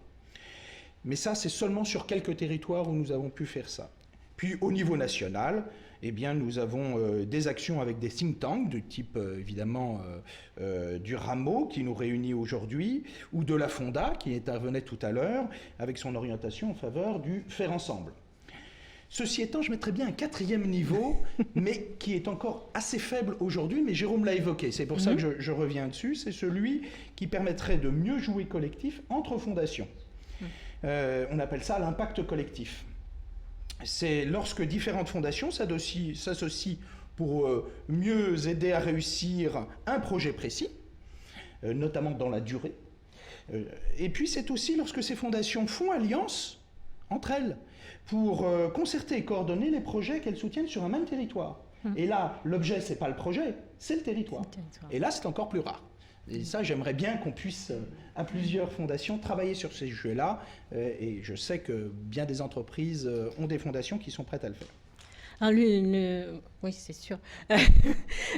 Mais ça, c'est seulement sur quelques territoires où nous avons pu faire ça. Puis au niveau national, eh bien, nous avons des actions avec des think tanks de type évidemment du Rameau qui nous réunit aujourd'hui, ou de la Fonda qui intervenait tout à l'heure avec son orientation en faveur du faire ensemble. Ceci étant, je mettrais bien un 4e niveau, mais qui est encore assez faible aujourd'hui, mais Jérôme l'a évoqué, c'est pour ça que je reviens dessus, c'est celui qui permettrait de mieux jouer collectif entre fondations. On appelle ça l'impact collectif. C'est lorsque différentes fondations s'associent pour mieux aider à réussir un projet précis, notamment dans la durée. Et puis c'est aussi lorsque ces fondations font alliance entre elles pour concerter et coordonner les projets qu'elles soutiennent sur un même territoire. Et là, l'objet, c'est pas le projet, c'est le territoire. Et là, c'est encore plus rare. Et ça, j'aimerais bien qu'on puisse, à plusieurs fondations, travailler sur ces sujets-là. Et je sais que bien des entreprises ont des fondations qui sont prêtes à le faire. Alors oui, c'est sûr.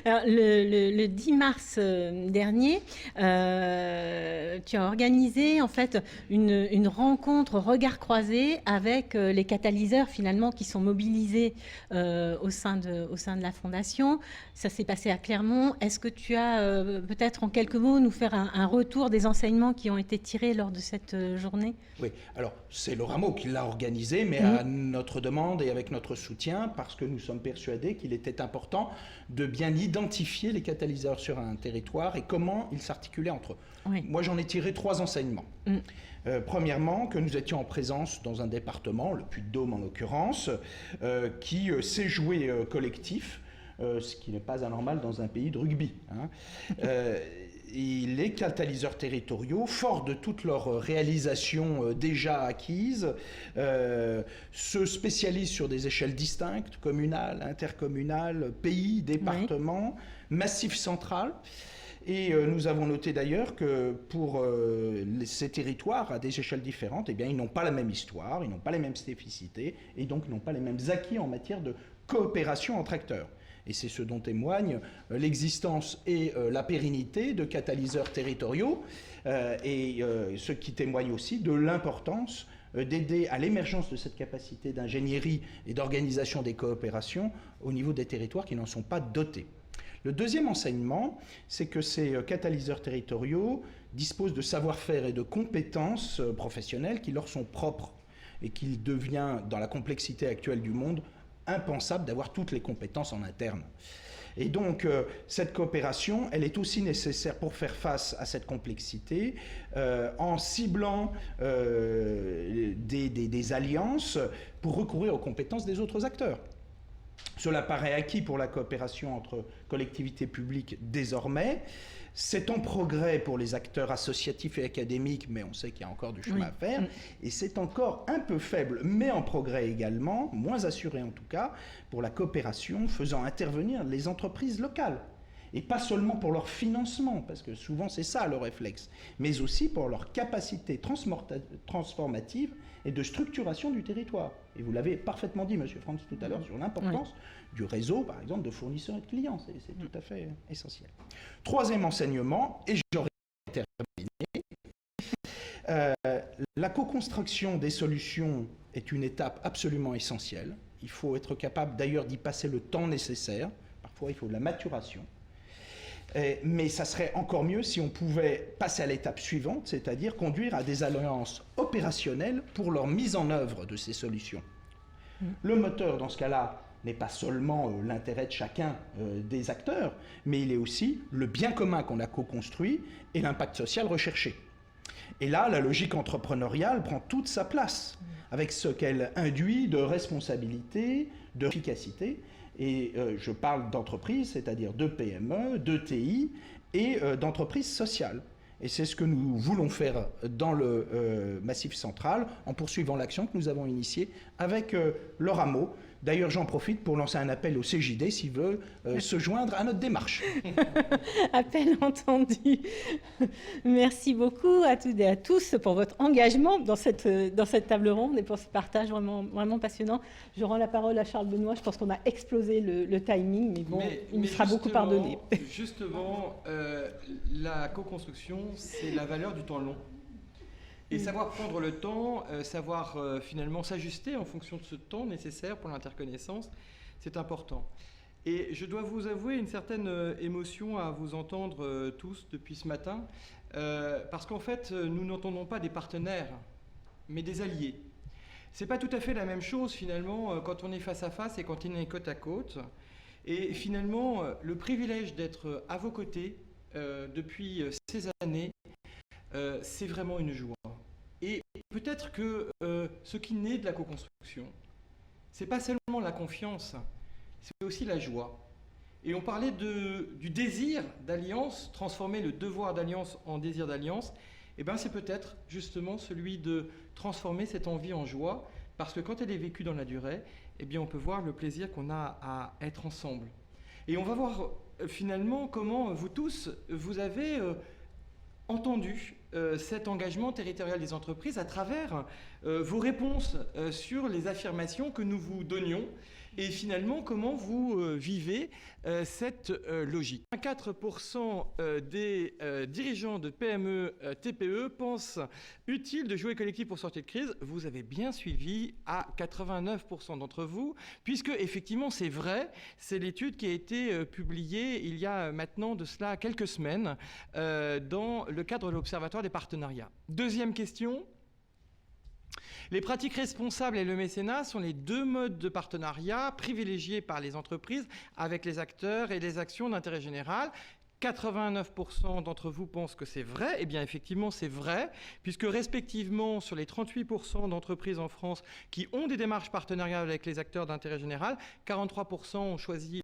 Alors, le 10 mars dernier, tu as organisé en fait une rencontre regard croisé avec les catalyseurs finalement qui sont mobilisés au sein de la Fondation. Ça s'est passé à Clermont. Est-ce que tu as peut-être en quelques mots nous faire un retour des enseignements qui ont été tirés lors de cette journée? Oui, alors c'est le Rameau qui l'a organisé, mais à notre demande et avec notre soutien, parce que nous sommes persuadés qu'il était important de bien identifier les catalyseurs sur un territoire et comment ils s'articulaient entre eux. Oui. Moi, j'en ai tiré 3 enseignements. Premièrement, que nous étions en présence dans un département, le Puy-de-Dôme en l'occurrence, qui sait jouer collectif, ce qui n'est pas anormal dans un pays de rugby. Et les catalyseurs territoriaux, forts de toutes leurs réalisations déjà acquises, se spécialisent sur des échelles distinctes, communales, intercommunales, pays, départements, massifs central. Et nous avons noté d'ailleurs que pour ces territoires à des échelles différentes, eh bien, ils n'ont pas la même histoire, ils n'ont pas les mêmes spécificités et donc ils n'ont pas les mêmes acquis en matière de coopération entre acteurs. Et c'est ce dont témoigne l'existence et la pérennité de catalyseurs territoriaux, ce qui témoigne aussi de l'importance d'aider à l'émergence de cette capacité d'ingénierie et d'organisation des coopérations au niveau des territoires qui n'en sont pas dotés. Le deuxième enseignement, c'est que ces catalyseurs territoriaux disposent de savoir-faire et de compétences professionnelles qui leur sont propres et qu'il devient, dans la complexité actuelle du monde, impensable d'avoir toutes les compétences en interne. Et donc, cette coopération, elle est aussi nécessaire pour faire face à cette complexité en ciblant des alliances pour recourir aux compétences des autres acteurs. Cela paraît acquis pour la coopération entre collectivités publiques désormais. C'est en progrès pour les acteurs associatifs et académiques, mais on sait qu'il y a encore du chemin à faire. Et c'est encore un peu faible, mais en progrès également, moins assuré en tout cas, pour la coopération faisant intervenir les entreprises locales. Et pas seulement pour leur financement, parce que souvent c'est ça le réflexe, mais aussi pour leur capacité transformative et de structuration du territoire. Et vous l'avez parfaitement dit, M. Franz, tout à l'heure, sur l'importance du réseau, par exemple, de fournisseurs et de clients. C'est tout à fait essentiel. Troisième enseignement, et j'aurais terminé, la co-construction des solutions est une étape absolument essentielle. Il faut être capable d'ailleurs d'y passer le temps nécessaire. Parfois, il faut de la maturation. Mais ça serait encore mieux si on pouvait passer à l'étape suivante, c'est-à-dire conduire à des alliances opérationnelles pour leur mise en œuvre de ces solutions. Le moteur, dans ce cas-là, n'est pas seulement l'intérêt de chacun des acteurs, mais il est aussi le bien commun qu'on a co-construit et l'impact social recherché. Et là, la logique entrepreneuriale prend toute sa place, avec ce qu'elle induit de responsabilité, d'efficacité. Et je parle d'entreprises, c'est-à-dire de PME, de TI et d'entreprises sociales. Et c'est ce que nous voulons faire dans le Massif central en poursuivant l'action que nous avons initiée avec le Rameau. D'ailleurs, j'en profite pour lancer un appel au CJD s'il veut se joindre à notre démarche. Appel entendu. Merci beaucoup à toutes et à tous pour votre engagement dans cette table ronde et pour ce partage vraiment passionnant. Je rends la parole à Charles Benoît. Je pense qu'on a explosé le timing, mais bon, il nous sera beaucoup pardonné. Justement, la co-construction, c'est la valeur du temps long. Et savoir prendre le temps, savoir finalement s'ajuster en fonction de ce temps nécessaire pour l'interconnaissance, c'est important. Et je dois vous avouer une certaine émotion à vous entendre tous depuis ce matin, parce qu'en fait, nous n'entendons pas des partenaires, mais des alliés. C'est pas tout à fait la même chose finalement quand on est face à face et quand on est côte à côte. Et finalement, le privilège d'être à vos côtés depuis ces années, c'est vraiment une joie. Et peut-être que ce qui naît de la co-construction, c'est pas seulement la confiance, c'est aussi la joie. Et on parlait du désir d'alliance, transformer le devoir d'alliance en désir d'alliance. Et bien c'est peut-être justement celui de transformer cette envie en joie, parce que quand elle est vécue dans la durée, eh bien on peut voir le plaisir qu'on a à être ensemble. Et on va voir finalement comment vous tous, vous avez entendu cet engagement territorial des entreprises à travers vos réponses sur les affirmations que nous vous donnions et finalement comment vous vivez cette logique. 4% des dirigeants de PME, TPE pensent utile de jouer collectif pour sortir de crise. Vous avez bien suivi à 89% d'entre vous, puisque effectivement c'est vrai, c'est l'étude qui a été publiée il y a maintenant de cela quelques semaines dans le cadre de l'Observatoire des partenariats. Deuxième question. Les pratiques responsables et le mécénat sont les deux modes de partenariat privilégiés par les entreprises avec les acteurs et les actions d'intérêt général. 89% d'entre vous pensent que c'est vrai. Eh bien, effectivement, c'est vrai, puisque respectivement, sur les 38% d'entreprises en France qui ont des démarches partenariales avec les acteurs d'intérêt général, 43% ont choisi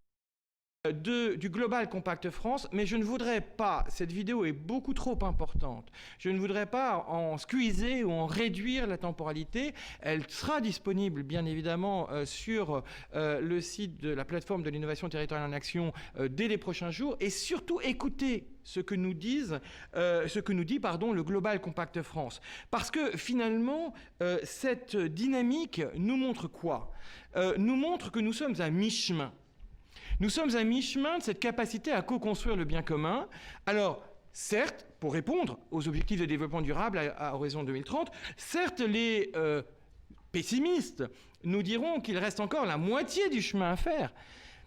du Global Compact France, mais je ne voudrais pas, cette vidéo est beaucoup trop importante, je ne voudrais pas en squeezer ou en réduire la temporalité. Elle sera disponible bien évidemment sur le site de la plateforme de l'innovation territoriale en action dès les prochains jours, et surtout écoutez ce que nous dit le Global Compact France, parce que finalement cette dynamique nous montre quoi? Nous montre que nous sommes à mi-chemin. Nous sommes à mi-chemin de cette capacité à co-construire le bien commun. Alors, certes, pour répondre aux objectifs de développement durable à horizon 2030, certes, les pessimistes nous diront qu'il reste encore la moitié du chemin à faire.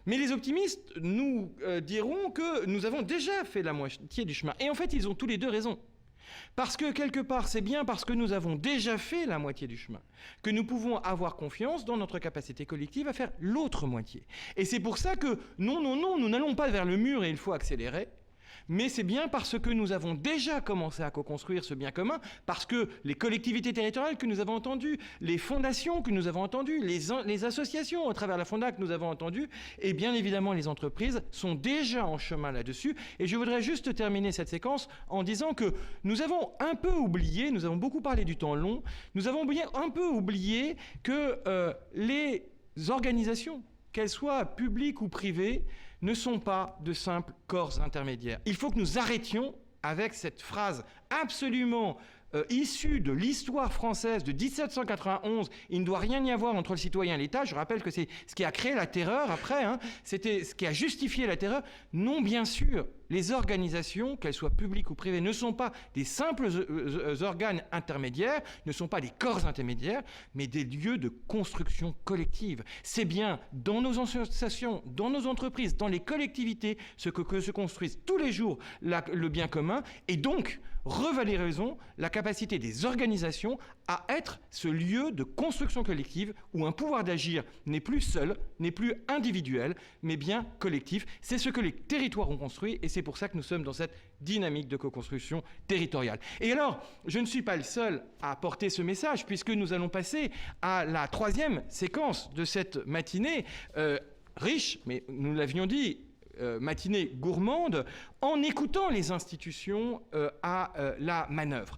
Mais les optimistes nous diront que nous avons déjà fait la moitié du chemin. Et en fait, ils ont tous les deux raison. Parce que quelque part, c'est bien parce que nous avons déjà fait la moitié du chemin que nous pouvons avoir confiance dans notre capacité collective à faire l'autre moitié. Et c'est pour ça que non, nous n'allons pas vers le mur et il faut accélérer. Mais c'est bien parce que nous avons déjà commencé à co-construire ce bien commun, parce que les collectivités territoriales que nous avons entendues, les fondations que nous avons entendues, les associations à travers la Fonda que nous avons entendues, et bien évidemment les entreprises sont déjà en chemin là-dessus. Et je voudrais juste terminer cette séquence en disant que nous avons un peu oublié, nous avons beaucoup parlé du temps long, nous avons un peu oublié que les organisations, qu'elles soient publiques ou privées, ne sont pas de simples corps intermédiaires. Il faut que nous arrêtions avec cette phrase absolument issue de l'histoire française de 1791. Il ne doit rien y avoir entre le citoyen et l'État. Je rappelle que c'est ce qui a créé la terreur après, hein. C'était ce qui a justifié la terreur. Non, bien sûr, les organisations, qu'elles soient publiques ou privées, ne sont pas des simples organes intermédiaires, ne sont pas des corps intermédiaires, mais des lieux de construction collective. C'est bien dans nos associations, dans nos entreprises, dans les collectivités, ce que se construisent tous les jours le bien commun, et donc revalorisons la capacité des organisations à être ce lieu de construction collective où un pouvoir d'agir n'est plus seul, n'est plus individuel, mais bien collectif. C'est ce que les territoires ont construit et c'est pour ça que nous sommes dans cette dynamique de co-construction territoriale. Et alors, je ne suis pas le seul à porter ce message puisque nous allons passer à la troisième séquence de cette matinée riche, mais nous l'avions dit, matinée gourmande, en écoutant les institutions à la manœuvre.